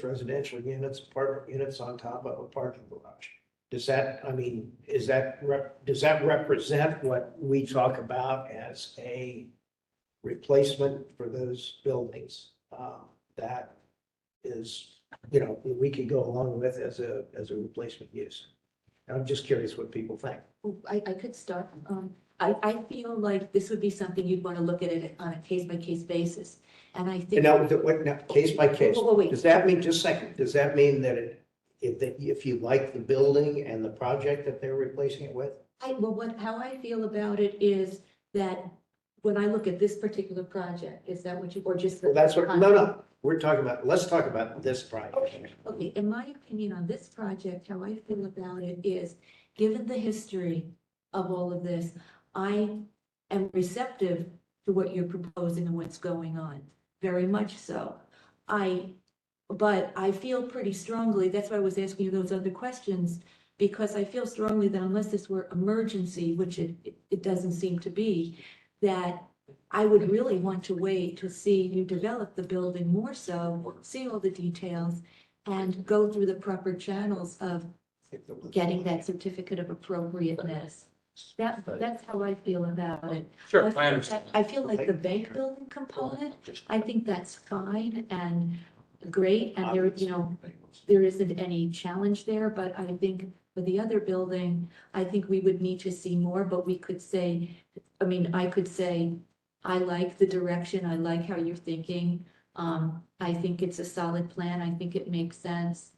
residential units, apartment units on top of a parking garage. Does that represent what we talk about as a replacement for those buildings? That is, you know, we could go along with as a replacement use. I'm just curious what people think. I could start. I feel like this would be something you'd want to look at it on a case-by-case basis. And I think. Now, case by case, Wait. does that mean, just a second, does that mean that if you like the building and the project that they're replacing it with? How I feel about it is that when I look at this particular project, is that what you, or just? Well, that's what, no, let's talk about this project. Okay, in my opinion on this project, how I feel about it is, given the history of all of this, I am receptive to what you're proposing and what's going on, very much so. But I feel pretty strongly, that's why I was asking you those other questions, because I feel strongly that unless this were emergency, which it doesn't seem to be, that I would really want to wait to see you develop the building more so, see all the details, and go through the proper channels of getting that certificate of appropriateness. That's how I feel about it. Sure, I understand. I feel like the bank building component, I think that's fine and great, and there, you know, there isn't any challenge there, but I think for the other building, I think we would need to see more, but we could say, I could say, I like the direction, I like how you're thinking. I think it's a solid plan, I think it makes sense.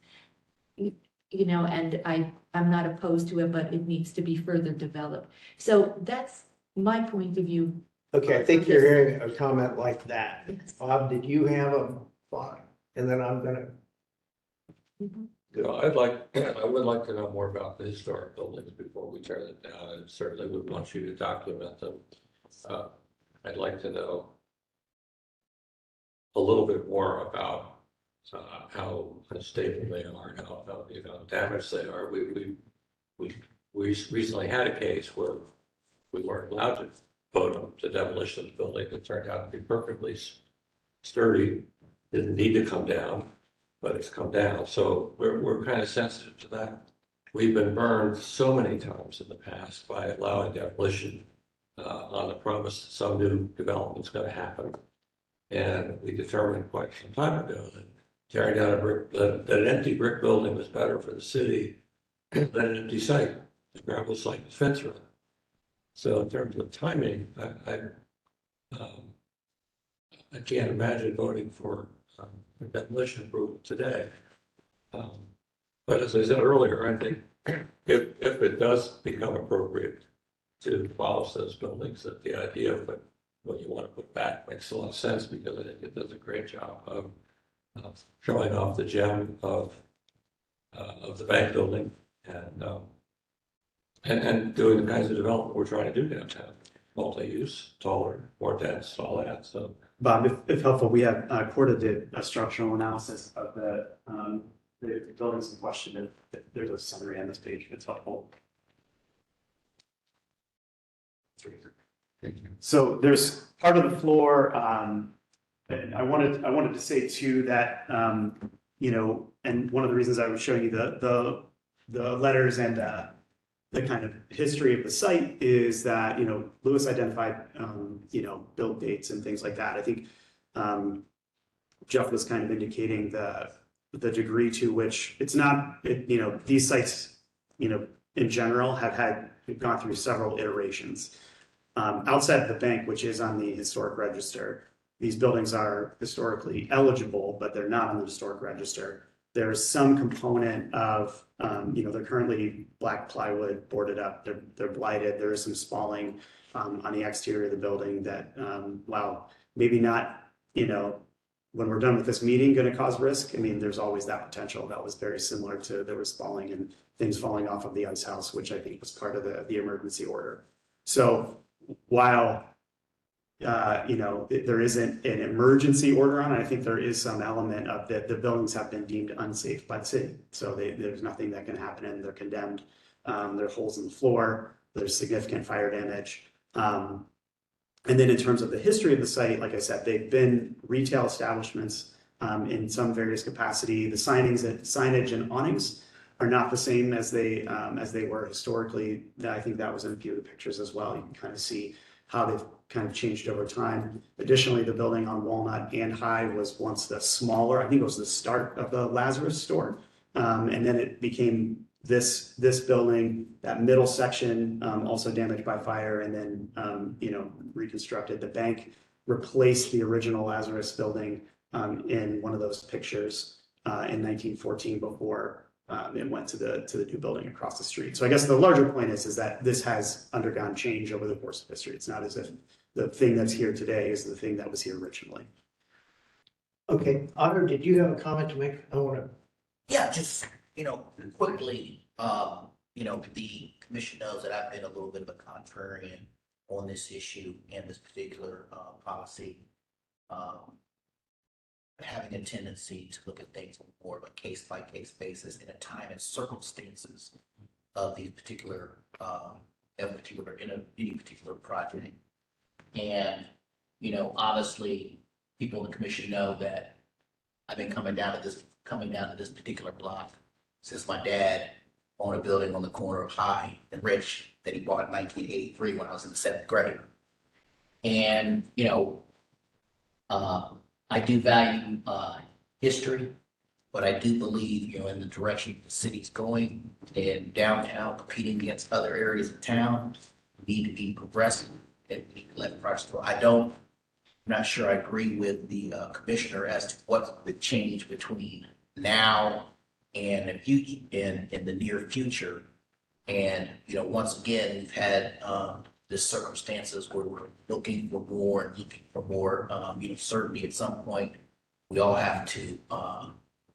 you know, and I'm not opposed to it, but it needs to be further developed. So that's my point of view. Okay, I think you're hearing a comment like that. Bob, did you have a thought? And then I'm gonna. I would like to know more about the historic buildings before we tear them down, and certainly would want you to document them. I'd like to know a little bit more about how unstable they are, how damaged they are. We recently had a case where we weren't allowed to vote the demolition of the building. It turned out to be perfectly sturdy, didn't need to come down, but it's come down. So we're kind of sensitive to that. We've been burned so many times in the past by allowing demolition on the promise that some new development's going to happen. And we determined quite some time ago that tearing down that an empty brick building was better for the city than an empty site, a gravel site with fence around it. So in terms of timing, I can't imagine voting for demolition approval today. But as I said earlier, I think if it does become appropriate to demolish those buildings, that the idea of what you want to put back makes a lot of sense, because I think it does a great job of showing off the gem of the bank building and doing the kinds of development we're trying to do downtown. Multi-use, taller, more dense, all that. So, Bob, if helpful, we have, Corda did a structural analysis of the buildings in question. There's a summary on this page, if it's helpful. So there's part of the floor, and I wanted to say too that, you know, and one of the reasons I was showing you the letters and the kind of history of the site is that, you know, Lewis identified, you know, build dates and things like that. I think Jeff was kind of indicating the degree to which it's not, you know, these sites, you know, in general have gone through several iterations. Outside of the bank, which is on the historic register, these buildings are historically eligible, but they're not on the historic register. There's some component of, you know, they're currently black plywood boarded up, they're blighted. There is some spalling on the exterior of the building that, while maybe not, you know, when we're done with this meeting, going to cause risk. I mean, there's always that potential. That was very similar to, there was spalling and things falling off of the ice house, which I think was part of the emergency order. So while, you know, there isn't an emergency order on it, I think there is some element of that the buildings have been deemed unsafe by the city. So there's nothing that can happen and they're condemned. There are holes in the floor, there's significant fire damage. And then in terms of the history of the site, like I said, they've been retail establishments in some various capacity. The signage and awnings are not the same as they were historically. I think that was in a few of the pictures as well. You can kind of see how they've kind of changed over time. Additionally, the building on Walnut and High was once the smaller, I think it was the start of the Lazarus store. And then it became this building, that middle section, also damaged by fire, and then, you know, reconstructed. The bank replaced the original Lazarus building in one of those pictures in 1914 before it went to the new building across the street. So I guess the larger point is that this has undergone change over the course of history. It's not as if the thing that's here today is the thing that was here originally. Okay, Otter, did you have a comment to make? I want to. Yeah, just, you know, quickly, you know, the commission knows that I've been a little bit of a contrarian on this issue and this particular policy. Having a tendency to look at things more of a case-by-case basis in a time and circumstances of these particular, any particular project. And, you know, obviously, people in the commission know that I've been coming down to this particular block since my dad owned a building on the corner of High and Rich that he bought in 1983 when I was in the 7th grade. And, you know, I do value history, but I do believe, you know, in the direction the city's going and downtown competing against other areas of town, we need to be progressive and we need to let projects go. I'm not sure I agree with the commissioner as to what's the change between now and if you, in the near future. And, once again, we've had, the circumstances where we're looking for more and looking for more, certainty at some point. We all have to,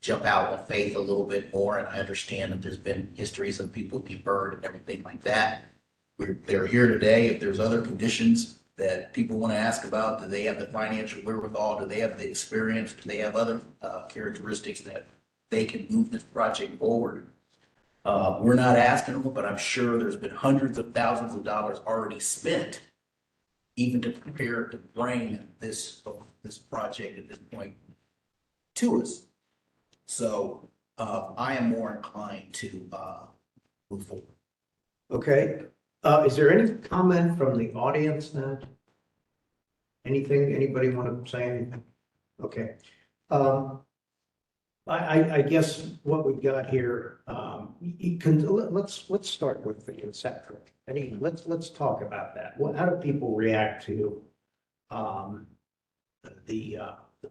jump out on faith a little bit more, and I understand that there's been histories of people being burned and everything like that. They're here today. If there's other conditions that people want to ask about, do they have the financial wherewithal? Do they have the experience? Do they have other characteristics that they can move this project forward? We're not asking them, but I'm sure there's been hundreds of thousands of dollars already spent even to prepare to bring this project at this point to us. So I am more inclined to move forward. Okay, is there any comment from the audience now? Anything, anybody want to say anything? Okay. I guess what we've got here, you can, let's start with the conceptual. Let's talk about that. How do people react to the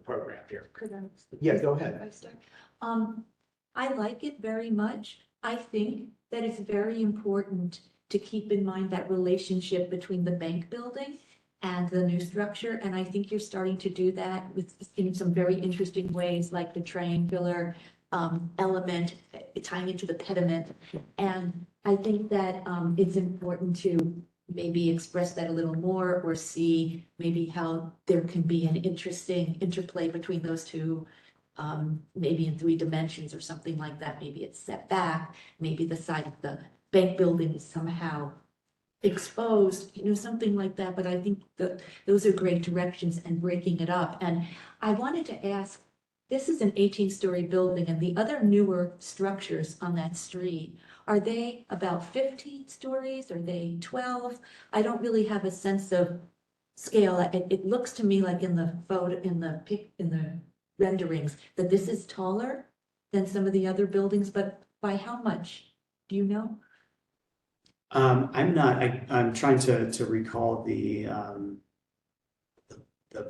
program here? Could I? Yeah, go ahead. If I start? I like it very much. I think that it's very important to keep in mind that relationship between the bank building and the new structure. And I think you're starting to do that in some very interesting ways, like the triangular element tying into the pediment. And I think that it's important to maybe express that a little more, or see maybe how there can be an interesting interplay between those two, maybe in 3 dimensions or something like that. Maybe it's set back, maybe the side of the bank building is somehow exposed, something like that. But I think that those are great directions, and breaking it up. And I wanted to ask, this is an 18-story building, and the other newer structures on that street, are they about 15 stories? Are they 12? I don't really have a sense of scale. It looks to me like in the photo, in the renderings, that this is taller than some of the other buildings, but by how much? Do you know? I'm trying to recall the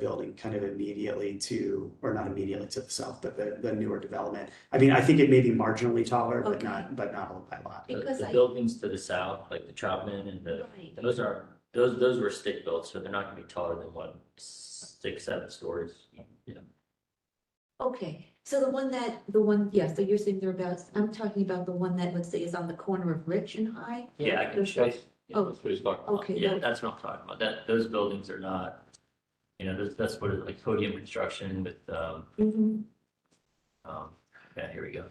building kind of immediately to, or not immediately to the south, but the newer development. I mean, I think it may be marginally taller, but Okay. not by a lot. Because The I- buildings to the south, like the Troutman and Right. those were stick built, so they're not gonna be taller than 6, 7 stories. Yeah. Okay, so so you're saying they're about, I'm talking about the one that, let's say, is on the corner of Rich and High? Yeah, I can show you. Yeah, Oh, that's what he's talking about. okay, Yeah, that- that's what I'm talking about. Those buildings are not, that's what it's like podium construction with, Mhm. yeah, here we go.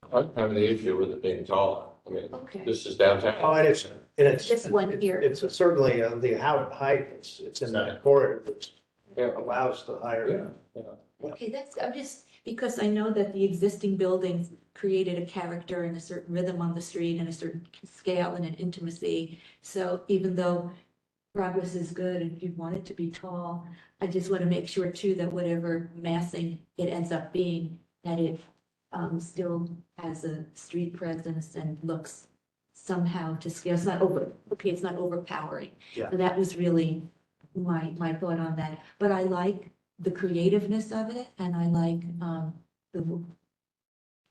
I don't have any issue with it being tall. I mean, Okay. this is downtown. Oh, and it's. This one here. It's certainly the height, it's in that corridor that allows the higher. Okay, I'm just, because I know that the existing buildings created a character and a certain rhythm on the street and a certain scale and an intimacy. So even though progress is good and you want it to be tall, I just want to make sure too that whatever massing it ends up being, that it still has a street presence and looks somehow to scale. It's not it's not overpowering. Yeah. So that was really my thought on that. But I like the creativeness of it, and I like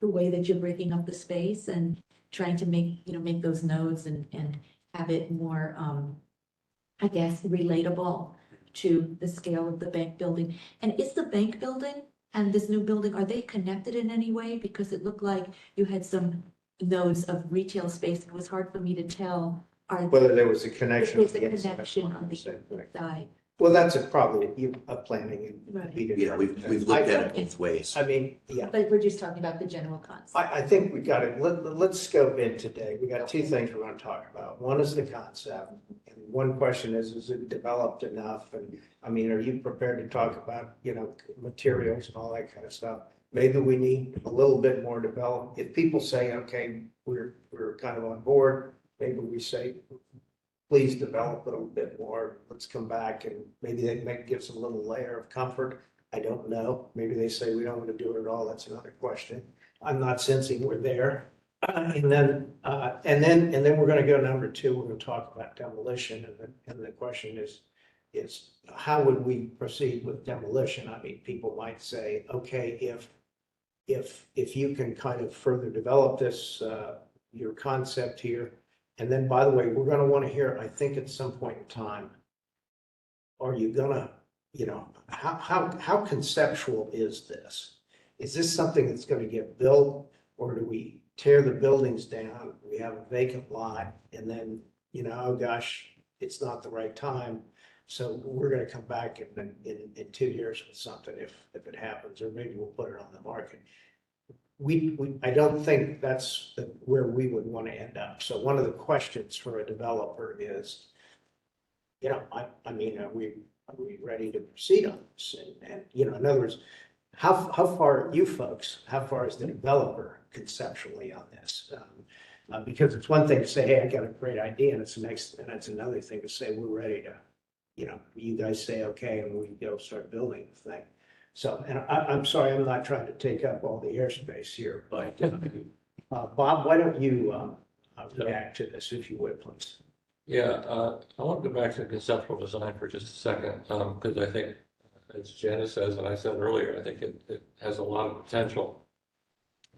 the way that you're breaking up the space and trying to make those nodes and have it more, I guess, relatable to the scale of the bank building. And is the bank building and this new building, are they connected in any way? Because it looked like you had some nodes of retail space. It was hard for me to tell. Whether there was a connection. There's a on the inside. connection on the side. Well, that's probably a planning. Right. Yeah, we've looked at it both ways. I mean, yeah, But we're just talking about the general concept. I think we got it. Let's scope in today. We got 2 things we're going to talk about. One is the concept. And one question is it developed enough? And I mean, are you prepared to talk about, materials and all that kind of stuff? Maybe we need a little bit more development. If people say, okay, we're kind of on board, maybe we say, please develop a little bit more. Let's come back and maybe they might give some little layer of comfort. I don't know. Maybe they say we don't want to do it at all. That's another question. I'm not sensing we're there. And then we're going to go number 2. We're going to talk about demolition. And the question is, is how would we proceed with demolition? I mean, people might say, okay, if you can kind of further develop this, your concept here. And then, by the way, we're gonna want to hear, I think at some point in time, are you gonna, you know, how conceptual is this? Is this something that's gonna get built, or do we tear the buildings down? We have a vacant lot, and then, you know, oh gosh, it's not the right time. So we're gonna come back in 2 years with something if it happens, or maybe we'll put it on the market. I don't think that's where we would want to end up. So one of the questions for a developer is, you know, I mean, are we ready to proceed on this? And you know, in other words, how far you folks, how far is the developer conceptually on this? Because it's one thing to say, hey, I got a great idea, and it's it's another thing to say, we're ready to, you know, you guys say, okay, and we go start building the thing. So, and I'm sorry, I'm not trying to take up all the airspace here, but Bob, why don't you react to this, if you would, please? Yeah, I want to go back to conceptual design for just a second, because I think, as Janice says, and I said earlier, I think it has a lot of potential.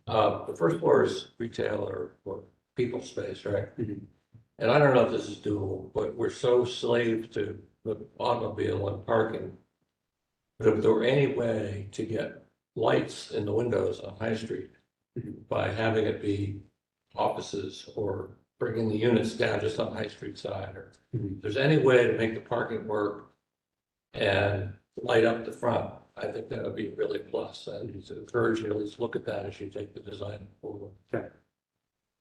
The first floor is retail or people space, right? And I don't know if this is doable, but we're so slave to the automobile and parking. But if there were any way to get lights in the windows on High Street by having it be offices or bringing the units down just on High Street side, or if there's any way to make the parking work and light up the front, I think that would be really plus. And to encourage you to at least look at that as you take the design forward. Okay.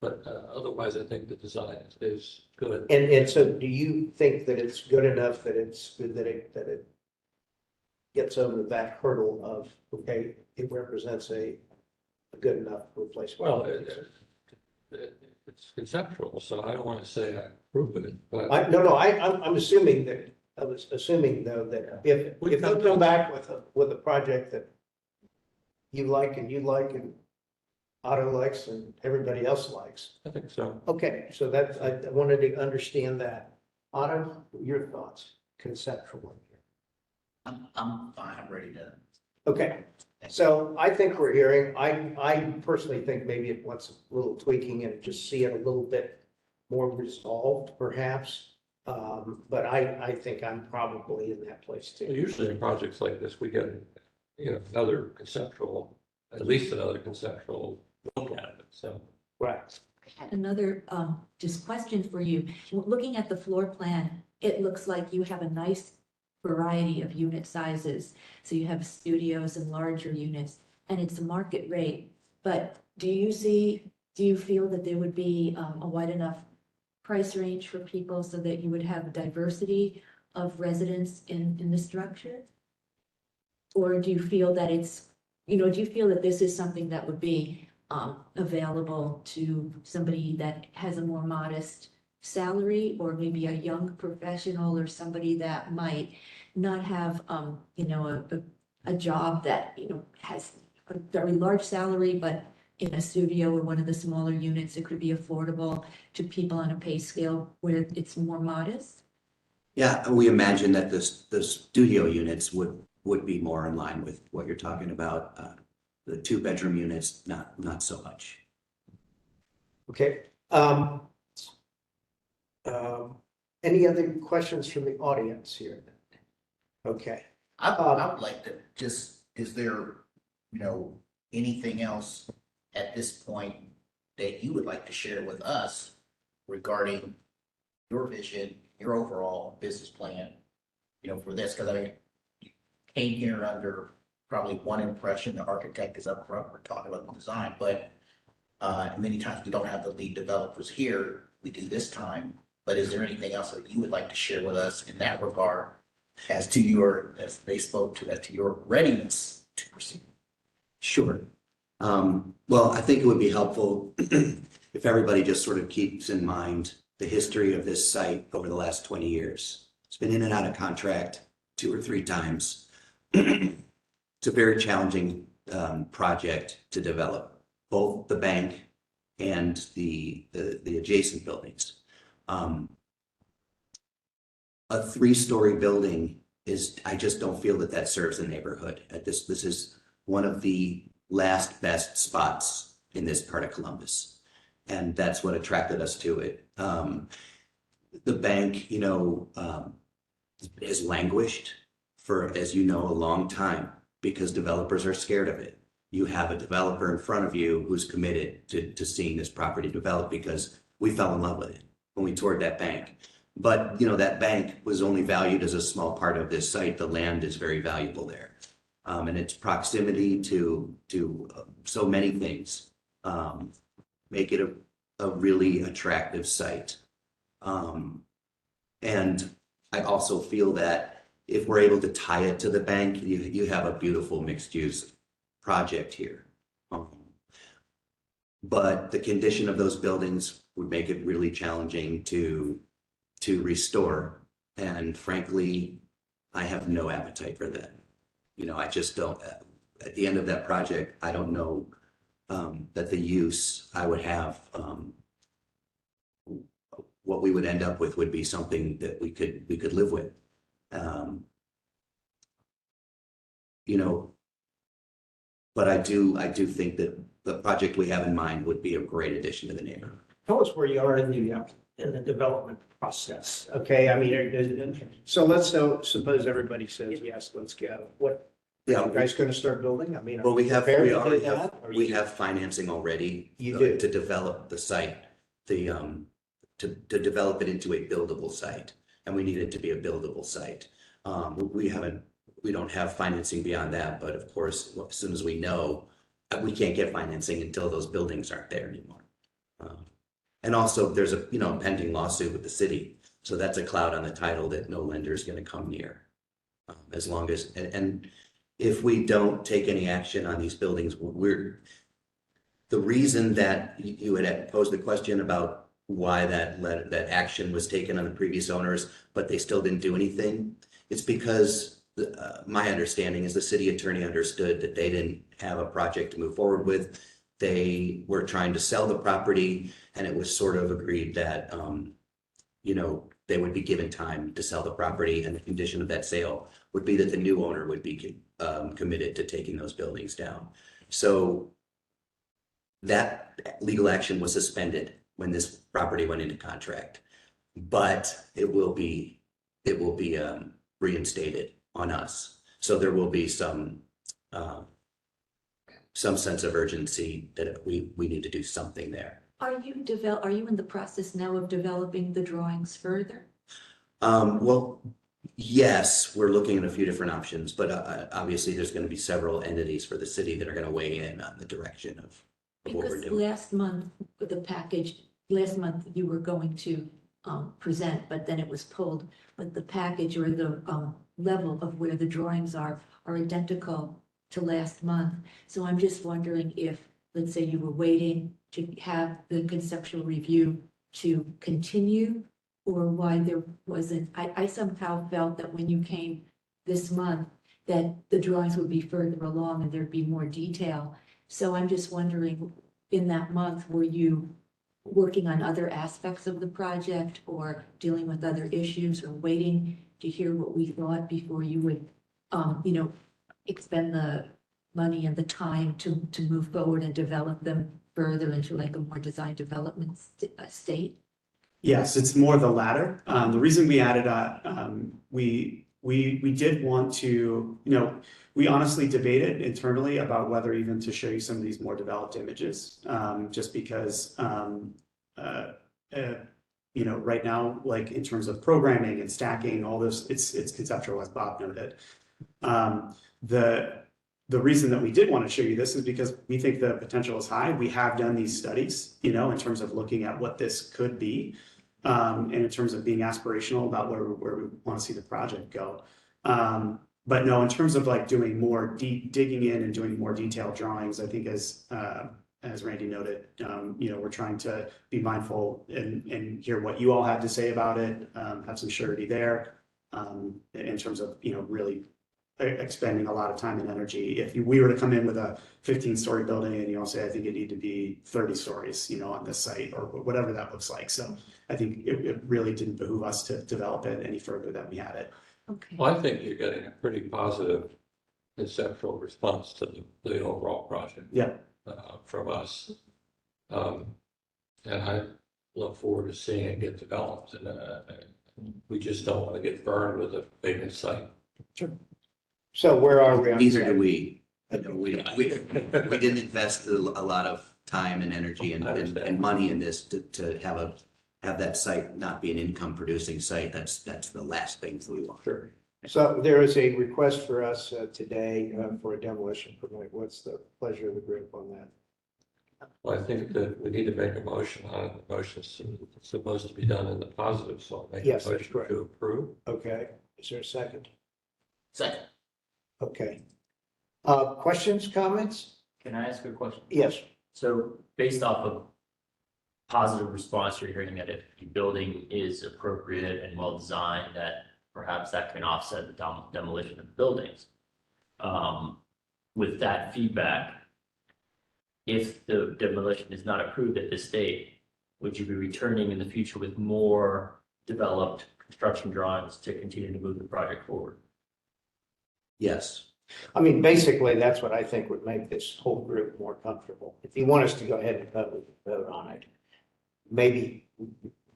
But otherwise, I think the design is good. And so do you think that it's good enough that it gets over that hurdle of, okay, it represents a good enough replacement? Well, it's conceptual, so I don't want to say I approve it, but. I'm assuming that, I was assuming though that if they come back with a project that you like and Otto likes and everybody else likes. I think so. Okay, so that, I wanted to understand that. Otto, your thoughts conceptually? I'm fine, I'm ready to. Okay, so I think we're hearing, I personally think maybe it wants a little tweaking and just see it a little bit more resolved perhaps. But I think I'm probably in that place too. Usually in projects like this, we get, you know, another conceptual, at least another conceptual look at it, so. Right. I had another, just question for you. Looking at the floor plan, it looks like you have a nice variety of unit sizes. So you have studios and larger units, and it's a market rate. But do you feel that there would be a wide enough price range for people so that you would have diversity of residents in the structure? Or do you feel that it's, you know, do you feel that this is something that would be available to somebody that has a more modest salary, or maybe a young professional, or somebody that might not have, you know, a job that, you know, has a very large salary, but in a studio or one of the smaller units, it could be affordable to people on a pay scale where it's more modest? Yeah, we imagine that the studio units would be more in line with what you're talking about. The 2-bedroom units, not so much. Okay. Any other questions from the audience here? Okay. I would like to just, is there, you know, anything else at this point that you would like to share with us regarding your vision, your overall business plan, you know, for this? Because I mean, you came here under probably one impression, the architect is up front, we're talking about the design, but many times we don't have the lead developers here, we do this time. But is there anything else that you would like to share with us in that regard as to your, as they spoke to that, to your readiness to proceed? Sure. Well, I think it would be helpful if everybody just sort of keeps in mind the history of this site over the last 20 years. It's been in and out of contract 2 or 3 times. It's a very challenging project to develop, both the bank and the adjacent buildings. a three-story building is, I just don't feel that that serves the neighborhood. This is one of the last best spots in this part of Columbus. And that's what attracted us to it. The bank, has languished for, as you know, a long time because developers are scared of it. You have a developer in front of you who's committed to seeing this property develop because we fell in love with it when we toured that bank. But, that bank was only valued as a small part of this site. The land is very valuable there. And its proximity to so many things make it a really attractive site. And I also feel that if we're able to tie it to the bank, you have a beautiful mixed use project here. But the condition of those buildings would make it really challenging to restore. And frankly, I have no appetite for that. I just don't, at the end of that project, I don't know that the use I would have, what we would end up with would be something that we could live with. But I do think that the project we have in mind would be a great addition to the neighborhood. Tell us where you are in the development process, okay? I mean, so let's suppose everybody says, yes, let's go. What, Yeah, are you guys gonna start building? I mean. well, we prepared to do already that, have, or we you- have financing already You do? to develop the site, to develop it into a buildable site. And we need it to be a buildable site. We don't have financing beyond that, but of course, as soon as we know, we can't get financing until those buildings aren't there anymore. And also there's a, pending lawsuit with the city. So that's a cloud on the title that no lender is going to come near. As long as, and if we don't take any action on these buildings, the reason that you had posed the question about why that action was taken on the previous owners, but they still didn't do anything. It's because my understanding is the city attorney understood that they didn't have a project to move forward with. They were trying to sell the property, and it was sort of agreed that, they would be given time to sell the property, and the condition of that sale would be that the new owner would be committed to taking those buildings down. So that legal action was suspended when this property went into contract, but it will be reinstated on us. So there will be some sense of urgency that we need to do something there. Are you in the process now of developing the drawings further? Well, yes, we're looking at a few different options, but obviously there's going to be several entities for the city that are going to weigh in on the direction of what we're Because doing. last month you were going to present, but then it was pulled. But the package or the level of where the drawings are identical to last month. So I'm just wondering if, let's say you were waiting to have the conceptual review to continue, or why there wasn't. I somehow felt that when you came this month, that the drawings would be further along and there'd be more detail. So I'm just wondering, in that month, were you working on other aspects of the project or dealing with other issues or waiting to hear what we thought before you would, expend the money and the time to move forward and develop them further into like a more design development state? Yes, it's more the latter. The reason we added, we did want to, we honestly debated internally about whether even to show you some of these more developed images, just because, right now, like in terms of programming and stacking, all this, it's conceptual, as Bob noted. The reason that we did want to show you this is because we think the potential is high. We have done these studies, in terms of looking at what this could be, and in terms of being aspirational about where we want to see the project go. But no, in terms of like doing more digging in and doing more detailed drawings, I think as Randy noted, we're trying to be mindful and hear what you all had to say about it, have some surety there, in terms of, really expending a lot of time and energy. If we were to come in with a 15-story building and you all say, I think it need to be 30 stories, on this site or whatever that looks like. So I think it really didn't behoove us to develop it any further than we had it. Okay. Well, I think you're getting a pretty positive conceptual response to the overall project. Yeah. From us. And I look forward to seeing it get developed, and we just don't want to get burned with a vacant site. So where are we? on Neither that? do we. We didn't invest a lot of time and energy and money in this to have that site not be an income producing site. That's the last thing that we want. Sure. So there is a request for us today for a demolition permit. What's the pleasure of the group on that? Well, I think that we need to make a motion on it. The motion's supposed to be done in the positive, so I'll make a Yes, that's motion correct. to approve. Okay, is there a second? Second, Okay. Questions, comments? can I ask a question? Yes. So based off of positive response, you're hearing that if the building is appropriate and well designed, that perhaps that can offset the demolition of buildings. With that feedback, if the demolition is not approved at this date, would you be returning in the future with more developed construction drawings to continue to move the project forward? Yes. I mean, basically, that's what I think would make this whole group more comfortable. If you want us to go ahead and vote on it, maybe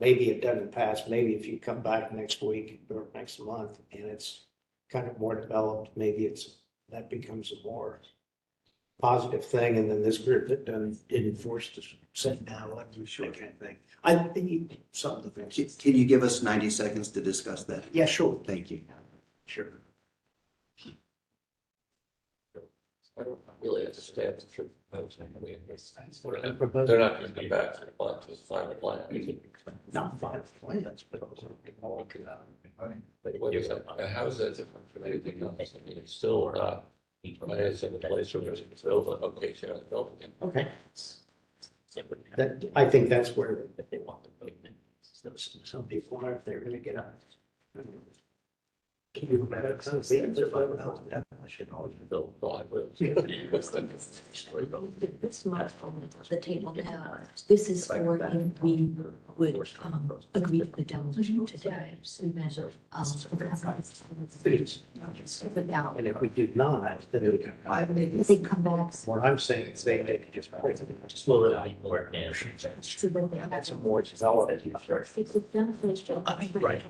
it doesn't pass. Maybe if you come back next week or next month and it's kind of more developed, maybe that becomes a more positive thing. And then this group that didn't force to sit down, like we should, kind of thing. I think some of the things. Can you give us 90 seconds to discuss that? Yeah, sure. Thank you. Sure. I don't really understand the truth. I mean, Proposal. they're not going to come back to the plan, to the final plan. Not five plans, but also. But what is that? How is that different from anything else? I mean, it's still not, it's in the place where there's a building, location of the building. Okay. I think that's where If they want the building. some people aren't, they're gonna get up. Can you imagine? I should always Build driveways. This much on the table now, this is for if we would agree to the demolition today. Without, And if we do not, then it would. they come back. What I'm saying is they just. Well, it'll be more advanced. So then they have That's a more developed. It's a beneficial. Right.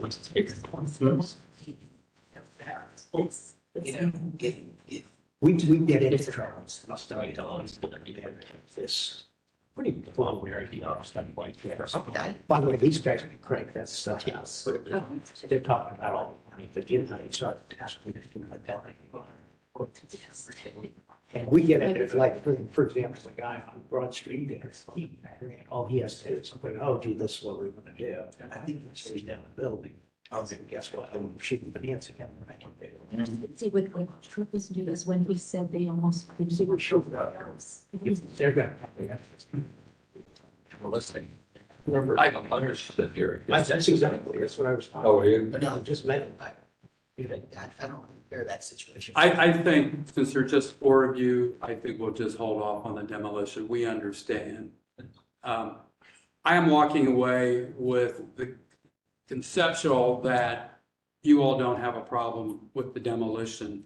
It's- We get into trouble. This. Pretty long where the standpoint here. By the way, these guys are great. That's stuff. Yes. They're talking about all the money, but you know, you start asking me to do that. And we get it, like, for example, the guy on Broad Street, all he has to do is, oh, gee, this is what we're gonna do. And I think it's straight down the building. Oh, then guess what? I'm shooting financing him. See, what Trump is doing is when he said they almost. They're gonna. Well, listening. Remember, I understood here. That's exactly, that's what I was talking. Oh, are you? But no, just meant. I don't compare that situation. I think since there's just four of you, I think we'll just hold off on the demolition. We understand. I am walking away with the conceptual that you all don't have a problem with the demolition,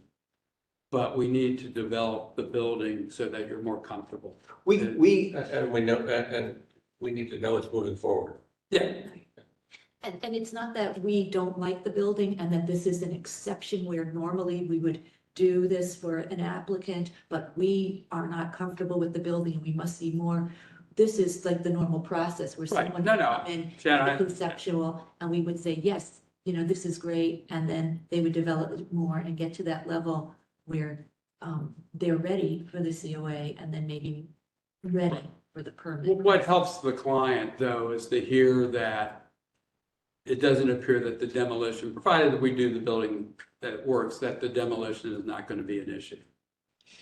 but we need to develop the building so that you're more comfortable. And we know, and we need to know it's moving forward. Yeah. And it's not that we don't like the building and that this is an exception where normally we would do this for an applicant, but we are not comfortable with the building. We must see more. This is like the normal process where Right. someone No, would no. come in, Shannon, have a conceptual, and we would say, yes, this is great. And then they would develop it more and get to that level where they're ready for the COA and then maybe ready for the permit. What helps the client, though, is to hear that it doesn't appear that the demolition, provided that we do the building that works, that the demolition is not going to be an issue.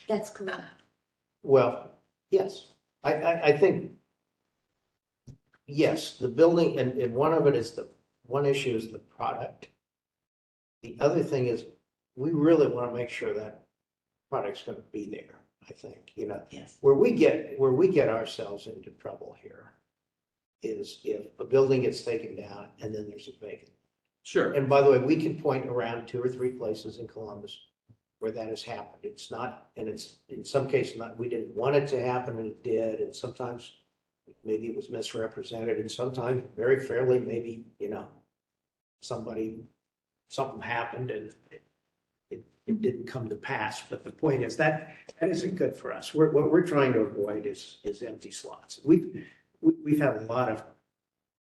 That's correct. Well, yes, I think. Yes, the building, and one of it is one issue is the product. The other thing is we really want to make sure that product's going to be there, I think, Yes. Where we get ourselves into trouble here is if a building gets taken down and then there's a vacant. Sure. And by the way, we can point around 2 or 3 places in Columbus where that has happened. It's not, and it's in some cases not, we didn't want it to happen and it did. And sometimes maybe it was misrepresented and sometimes very fairly, maybe, something happened and it didn't come to pass. But the point is that isn't good for us. What we're trying to avoid is empty slots. We've had a lot of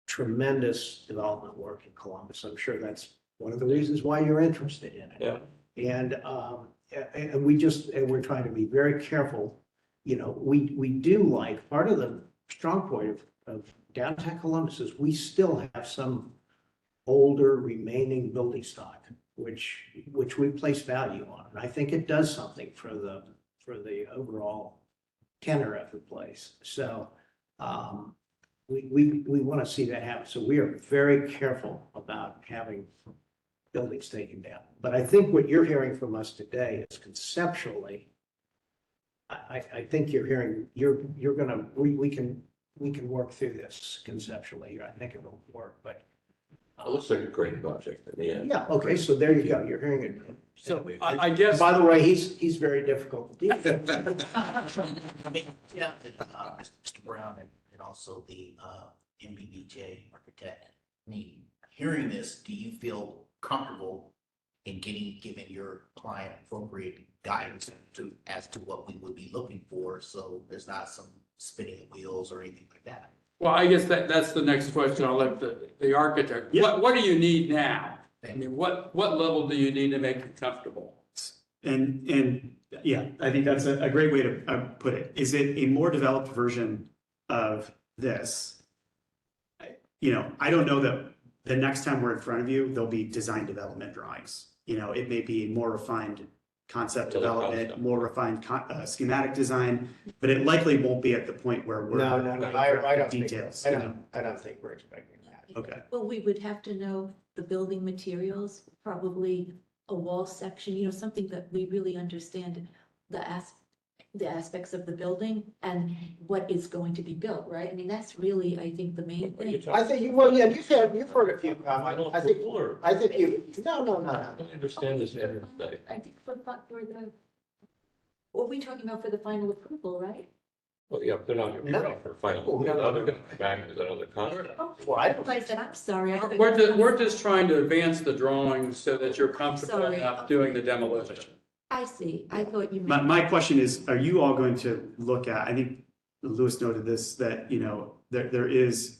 tremendous development work in Columbus. I'm sure that's one of the reasons why you're interested in it. Yeah. And we're trying to be very careful. We do like, part of the strong point of downtown Columbus is we still have some older remaining building stock, which we place value on. And I think it does something for the overall tenor of the place. So, we want to see that happen. So we are very careful about having buildings taken down. But I think what you're hearing from us today is conceptually, I think you're hearing, we can work through this conceptually. I think it will work, but. It looks like a great project in the end. Yeah, okay, so there you go. You're hearing it. So I guess. By the way, he's very difficult to deal with. I mean, yeah, Mr. Brown and also the MBBJ architect, hearing this, do you feel comfortable in giving your client appropriate guidance as to what we would be looking for, so there's not some spinning of wheels or anything like that? Well, I guess that's the next question. I'll let the architect, what do you need now? I mean, what level do you need to make you comfortable? And yeah, I think that's a great way to put it. Is it a more developed version of this? I don't know that the next time we're in front of you, there'll be design development drawings. It may be more refined concept development, more refined schematic design, but it likely won't be at the point where we're. No, I don't think, details. I don't think we're expecting that. Okay. Well, we would have to know the building materials, probably a wall section, something that we really understand the aspects of the building and what is going to be built, right? I mean, that's really, I think, the main thing. I think you've heard a few comments. I think no. I don't understand this every day. I think for what are we talking about for the final approval, right? Well, yeah, they're not going to No. for final. They're going to come back with another contract. Well, I I said, I'm sorry. We're just trying to advance the drawings so that you're comfortable Sorry. enough doing the demolition. I see. I thought you My, meant. my question is, are you all going to look at, I think Louis noted this, that, there is,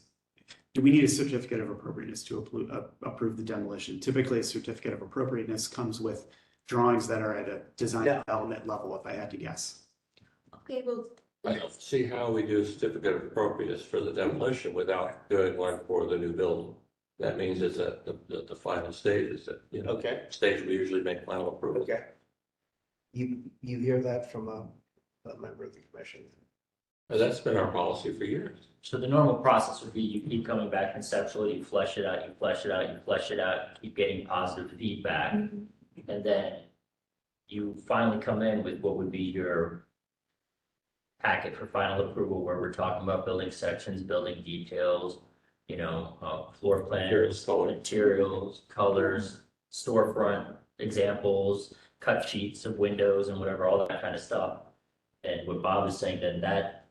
do we need a certificate of appropriateness to approve the demolition? Typically, a certificate of appropriateness comes with drawings that are at a design development level, if I had to guess. Okay, well, I don't see how we do a certificate of appropriateness for the demolition without doing one for the new building. That means it's at the final stages that, Okay. stage we usually make final approval. Okay. You hear that from a member of the commission? And that's been our policy for years. So the normal process would be you keep coming back conceptually, you flesh it out, you flesh it out, you flesh it out, keep getting positive feedback. And then you finally come in with what would be your packet for final approval, where we're talking about building sections, building details, floor plans, materials, colors, storefront examples, cut sheets of windows and whatever, all that kind of stuff. And what Bob is saying, then that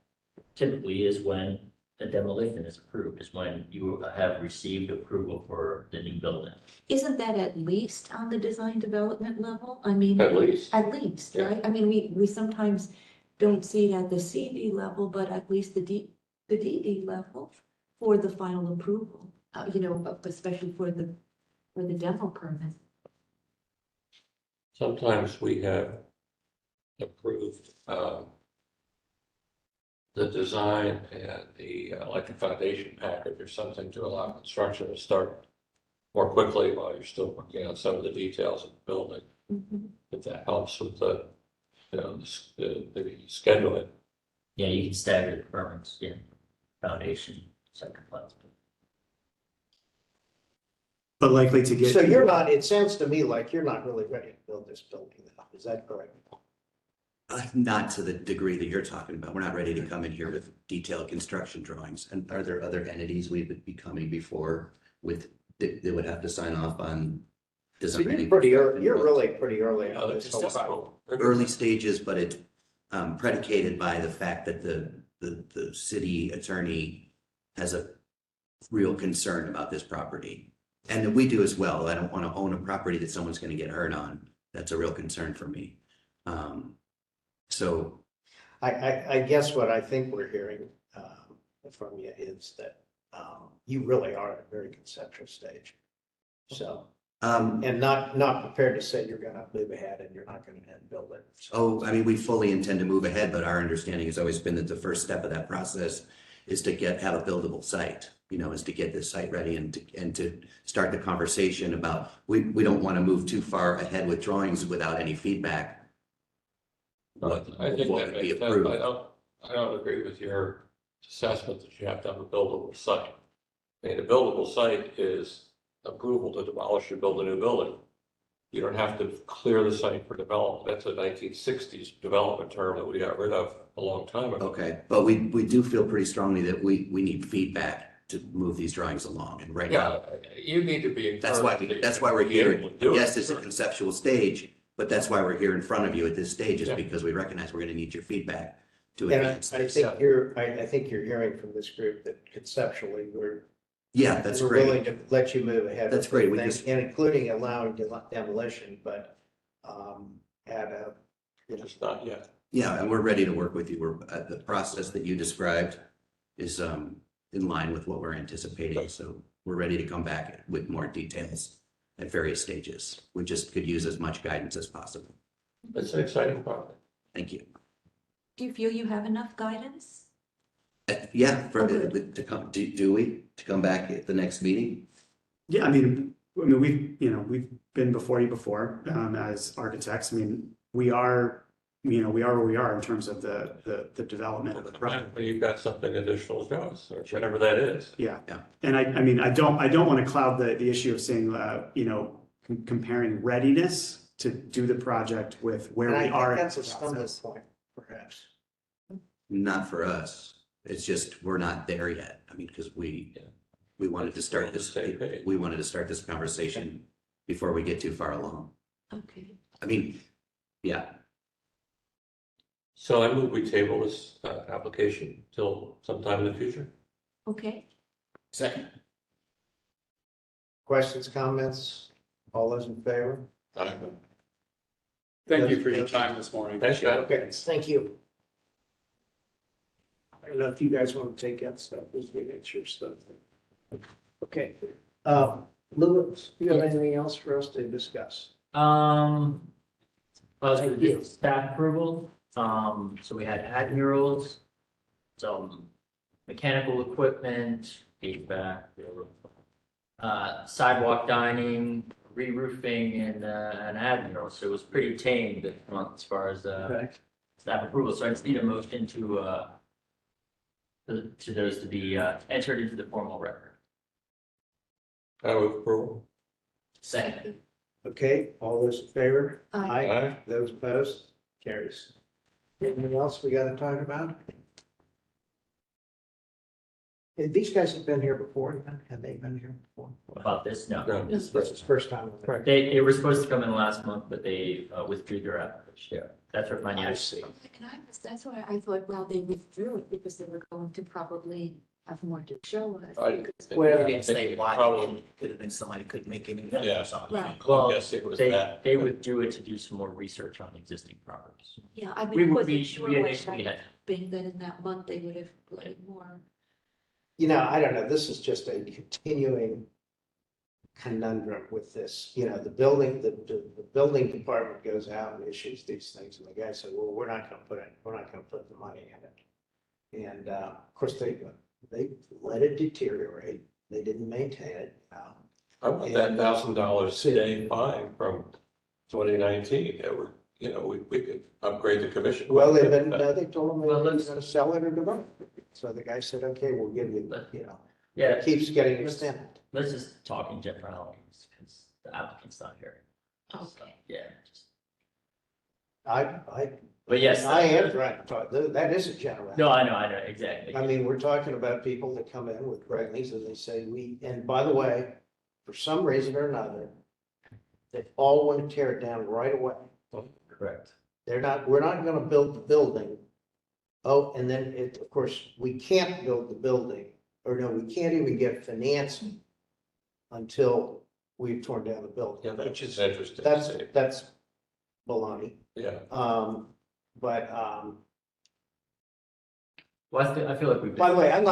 typically is when the demolition is approved, is when you have received approval for the new building. isn't that at least on the design development level? I mean. At least. At least, Yeah. right? I mean, we sometimes don't see it at the CD level, but at least the DD level for the final approval, especially for the demo permit. Sometimes we have approved the design and the like a foundation package or something to allow construction to start more quickly while you're still working on some of the details of the building. If that helps with the scheduling. Yeah, you can stagger the permits, foundation, second class. but likely to get. So you're not, it sounds to me like you're not really ready to build this building now. Is that correct? Not to the degree that you're talking about. We're not ready to come in here with detailed construction drawings. And are there other entities we would be coming before with, that would have to sign off on So designing? you're pretty early, you're really pretty early on this Just whole as thing. well. Early stages, but it's predicated by the fact that the city attorney has a real concern about this property. And we do as well. I don't want to own a property that someone's going to get hurt on. That's a real concern for me. So I guess what I think we're hearing from you is that you really are at a very conceptual stage. So, and not prepared to say you're gonna move ahead and you're not gonna build it. So- I mean, we fully intend to move ahead, but our understanding has always been that the first step of that process is to have a buildable site, is to get this site ready and to start the conversation about, we don't want to move too far ahead with drawings without any feedback. I think What that would makes be sense. approved. I don't agree with your assessment that you have to have a buildable site. I mean, a buildable site is approval to demolish or build a new building. You don't have to clear the site for development. That's a 1960s development term that we got rid of a long time ago. Okay, but we do feel pretty strongly that we need feedback to move these drawings along, and right now, Yeah, you need to be. that's why we're be here. able to do it. Yes, it's a conceptual stage, but that's why we're here in front of you at this stage, is Yeah. because we recognize we're gonna need your feedback to And advance I this. think I think you're hearing from this group that conceptually Yeah, that's we're great. willing to let you move ahead. That's with great. We things, just- and including allowing demolition, but at a, Just not yet. Yeah, and we're ready to work with you. The process that you described is in line with what we're anticipating, so we're ready to come back with more details at various stages. We just could use as much guidance as possible. It's an exciting project. Thank you. Do you feel you have enough guidance? Yeah, Okay. to come, do we, to come back at the next meeting? Yeah, I mean, we've been before you before, as architects. I mean, we are where we are in terms of the development of the project. When you've got something additional to us, or whatever that is. Yeah. Yeah. And I mean, I don't want to cloud the issue of saying, comparing readiness to do the project with where and I we think are. that's a stumbling point, perhaps. Not for us. It's just, we're not there yet. I mean, because we wanted to start this, Same page. we wanted to start this conversation before we get too far along. Okay. I mean, yeah, So I move we table this application till sometime in the future. Okay. Second. Questions, comments? All those in favor? Thank you for your time this morning. Thanks, guys. Okay, thank you. I don't know if you guys want to take that stuff, just make sure stuff. Okay, Louis, do you have anything else for us to discuss? Well, so Thank we you. did staff approval, so we had admirals, some mechanical equipment, HVAC, sidewalk dining, re-roofing, and an admiral, so it was pretty tame this month as far as, Okay. staff approval, so I just need a motion to those to be, entered into the formal record. I move approval. Second. Okay, all those in favor? Aye. Aye. Those opposed? Carries. Anything else we got to talk about? These guys have been here before, have they been here before? About this, no. No. This is the first time. They were supposed to come in last month, but they withdrew their application. Yeah. That's what my I news. see. That's why I thought, well, they withdrew it because they were going to probably have more to show us. Well, They didn't say why. Probably. Could have been somebody couldn't make any. Yeah. Right. Well, Yes, it was they, that. they withdrew it to do some more research on existing properties. Yeah, I We mean, would was be, it sure we like initially had, being that in that month they would have played more. I don't know, this is just a continuing conundrum with this, the building department goes out and issues these things, and the guy said, well, we're not gonna put the money in it. And, of course, they let it deteriorate, they didn't maintain it. I want that $1,000 city fine from 2019. That were, we could upgrade the commission. Well, they told him they were gonna sell it or develop it. So the guy said, okay, we'll give you, Yeah, It keeps getting extended. let's just talk in generalities, because the applicant's not here. Okay. Yeah, just- I, but yes. I am trying to talk, that is a general. No, I know, exactly. I mean, we're talking about people that come in with Bregleys and they say and by the way, for some reason or another, they all want to tear it down right away. Correct. We're not gonna build the building. Oh, and then of course, we can't build the building, or no, we can't even get financing until we've torn down the building, which is, interesting. that's baloney. Yeah. But, Well, I feel like we've. by the way, I am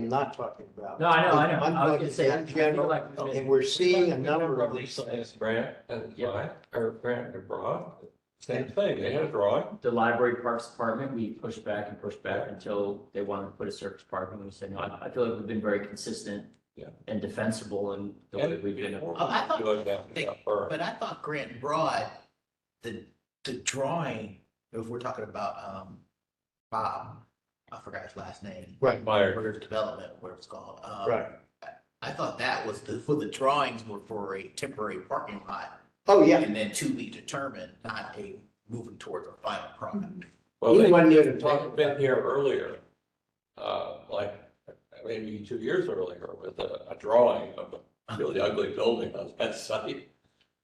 not talking about. No, I know. I'm I was talking gonna say, I in feel general, like we've been- and we're seeing a number of these things. Grant and Yeah. Broad, or Grant and Broad, same thing, they had a drawing. The library parks department, we pushed back until they wanted to put a surface parking. We said, no, I feel like we've been very consistent. Yeah. And defensible in the way we've been. I thought- Doing that stuff first. But I thought Grant Broad, the drawing, if we're talking about, Bob, I forgot his last name. Right. Myers. Burgers Development, what it's called. Right. I thought that was the drawings were for a temporary parking lot. Oh, yeah. And then to be determined, not a moving towards a final product. Well, He they, wasn't even they've talking been about here earlier, like maybe 2 years earlier with a drawing of a really ugly building on that site.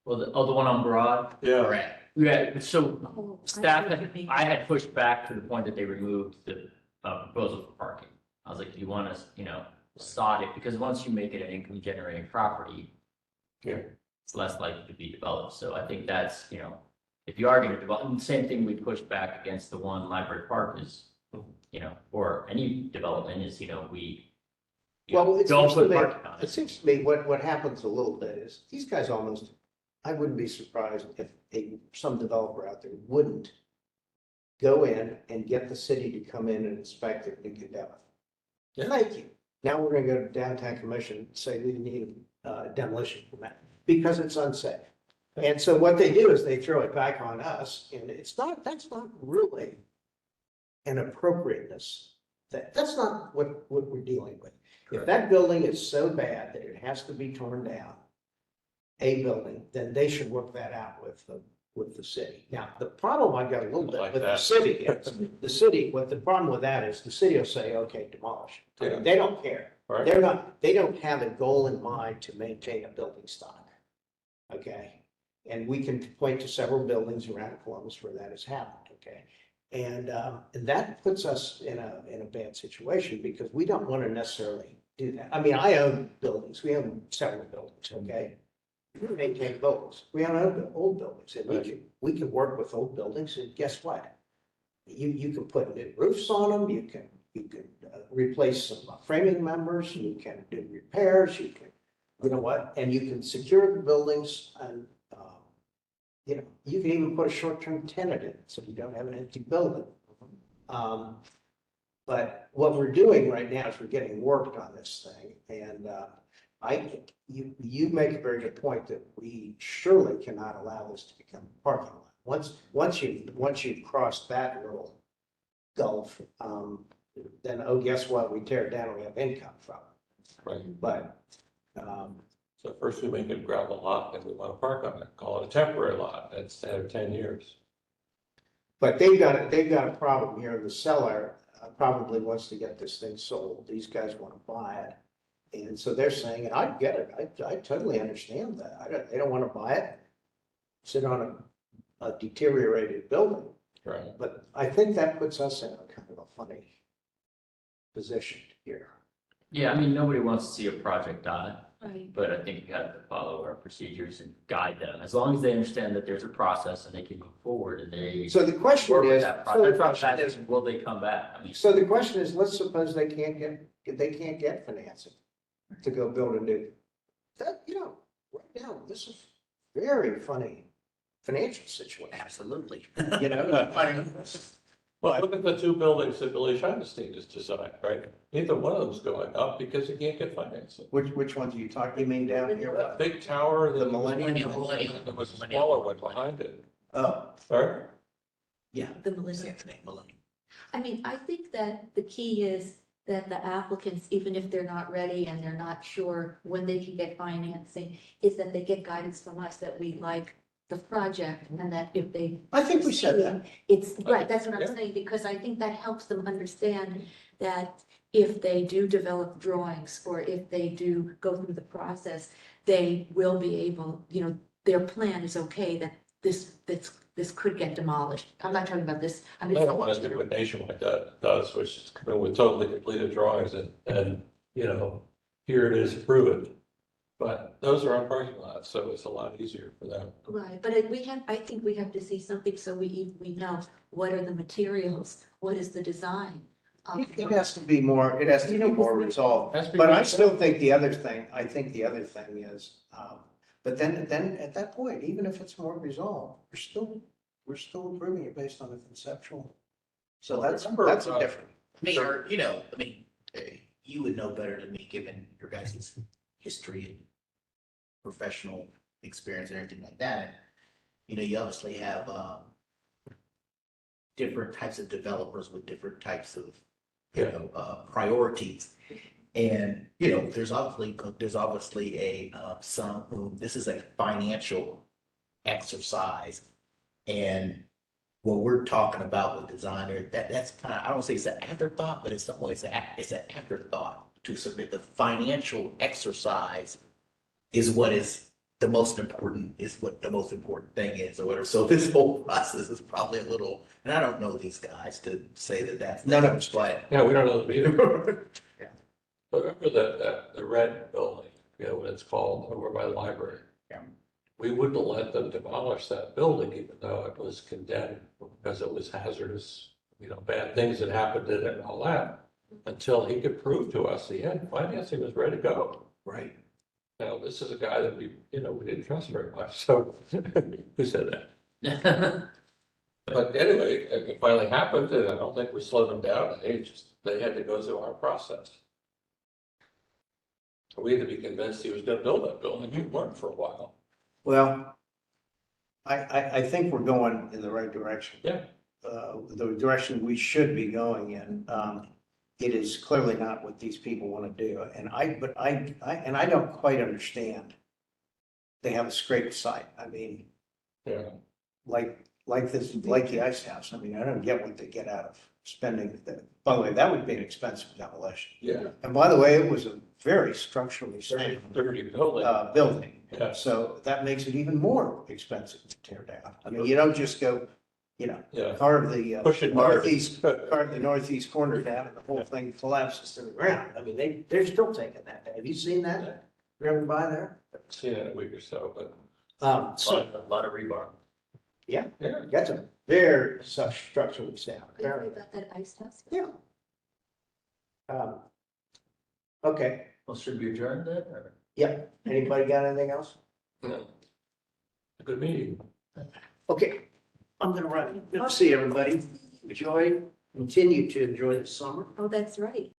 Well, the one on Broad. Yeah. Correct. Yeah, so Oh, I staff, see what you mean. I had pushed back to the point that they removed the proposal for parking. I was like, you want us, sod it, because once you make it an income generating property. Yeah. It's less likely to be developed, so I think that's, if you are gonna develop, and the same thing we pushed back against the one Library Park is, or any development is, we. Well, it don't seems to put me, parking on it it. seems to me what happens a little bit is these guys almost, I wouldn't be surprised if some developer out there wouldn't go in and get the city to come in and inspect it and condemn it. Yeah. Thank you. Now we're gonna go to downtown commission, and say we need a demolition permit because it's unsafe. And so what they do is they throw it back on us, and that's not really an appropriateness. That's not what we're dealing with. If that building is so bad that it has to be torn down, a building, then they should work that out with the city. Now, the problem I got a little bit Like with the that. city, what the problem with that is the city will say, okay, demolish. I mean, Yeah. they don't care. Right. They don't have a goal in mind to maintain a building stock. Okay? And we can point to several buildings around Columbus where that has happened, okay? And that puts us in a bad situation because we don't want to necessarily do that. I mean, I own buildings. We own several buildings, okay? We maintain buildings. We own old buildings and we can work with old buildings and guess what? You can put new roofs on them. You can replace some framing members. You can do repairs. You know what? And you can secure the buildings and, you can even put a short-term tenant in, so you don't have an empty building. But what we're doing right now is we're getting worked on this thing, and you make a very good point that we surely cannot allow this to become a parking lot. Once you've crossed that little gulf, then guess what? We tear it down and we have income from it. Right. But So first we make it gravel lot and we want to park on it, call it a temporary lot, that's 10 years. But they've got a problem here. The seller probably wants to get this thing sold. These guys want to buy it. And so they're saying, and I get it. I totally understand that. They don't want to buy it, sit on a deteriorated building. Right. But I think that puts us in a kind of a funny position here. Yeah, I mean, nobody wants to see a project die, Right. but I think you have to follow our procedures and guide them. As long as they understand that there's a process and they can move forward and they. So the question work with is, that process. That's why I'm asking, will they come back? I mean, so the question is, let's suppose they can't get financing to go build a new. That, right now, this is very funny financial situation. Absolutely. Well, look at the two buildings that Billy Schottenstein just designed, right? Neither one of them's going up because you can't get financing. Which ones are you talking, you mean down here? That big tower, The Millennium. there was a smaller one behind it. Oh, Sorry? Yeah. The Millennium. Millennium. I mean, I think that the key is that the applicants, even if they're not ready and they're not sure when they can get financing, is that they get guidance from us that we like the project and that if they. I think we said that. It's, right, that's what I'm Yeah. saying, because I think that helps them understand that if they do develop drawings or if they do go through the process, they will be able, their plan is okay, that this could get demolished. I'm not talking about this. I'm I just. don't want to do what Nationwide does, which is come in with totally completed drawings and, here it is, prove it. But those are on parking lots, so it's a lot easier for them. Right, but I think we have to see something so we know what are the materials, what is the design. It has to be more, it has to be more resolved. Has to be But I more- still think the other thing is, but then at that point, even if it's more resolved, we're still approving it based on the conceptual. So that's a different. Me, or, you would know better than me, given your guys' history and professional experience and everything like that. You obviously have, different types of developers with different types of, priorities. And, there's obviously a, some who, this is a financial exercise. And what we're talking about with designer, that's kind of, I don't say it's an afterthought, but in some ways it's an afterthought to submit. The financial exercise is what is the most important, is what the most important thing is, or whatever. So this whole process is probably a little, and I don't know these guys to say that that's. No, But Yeah, we don't know them either. But remember the red building, what it's called, over by the library? Yeah. We wouldn't let them demolish that building even though it was condemned because it was hazardous, bad things that happened in it and all that. Until he could prove to us he had financing was ready to go. right. Now, this is a guy that we didn't trust very much, so who said that? But anyway, it finally happened, and I don't think we slowed them down. They had to go through our process. We had to be convinced he was gonna build that building. We weren't for a while. Well, I think we're going in the right direction. Yeah. The direction we should be going in. It is clearly not what these people want to do. And I don't quite understand. They have a scraped site. I mean, Yeah. like the ice house. I mean, I don't get what they get out of spending. By the way, that would be an expensive demolition. Yeah. And by the way, it was a very structurally sound Dirty building. building. Yeah. So that makes it even more expensive to tear down. I mean, you don't just go, Yeah. carve the Push it hard. carve the northeast corner down and the whole thing collapses to the ground. I mean, they're still taking that. Have you seen that? You ever by there? Seen it in a week or so, but So, A lot of rebar. yeah, yeah. that's a very structurally sound. Sorry about that ice house. Yeah. Okay, Well, should we adjourn then, or? yeah. Anybody got anything else? No. Good meeting. Okay, I'm gonna run. Good to see everybody. Continue to enjoy the summer. Oh, that's right.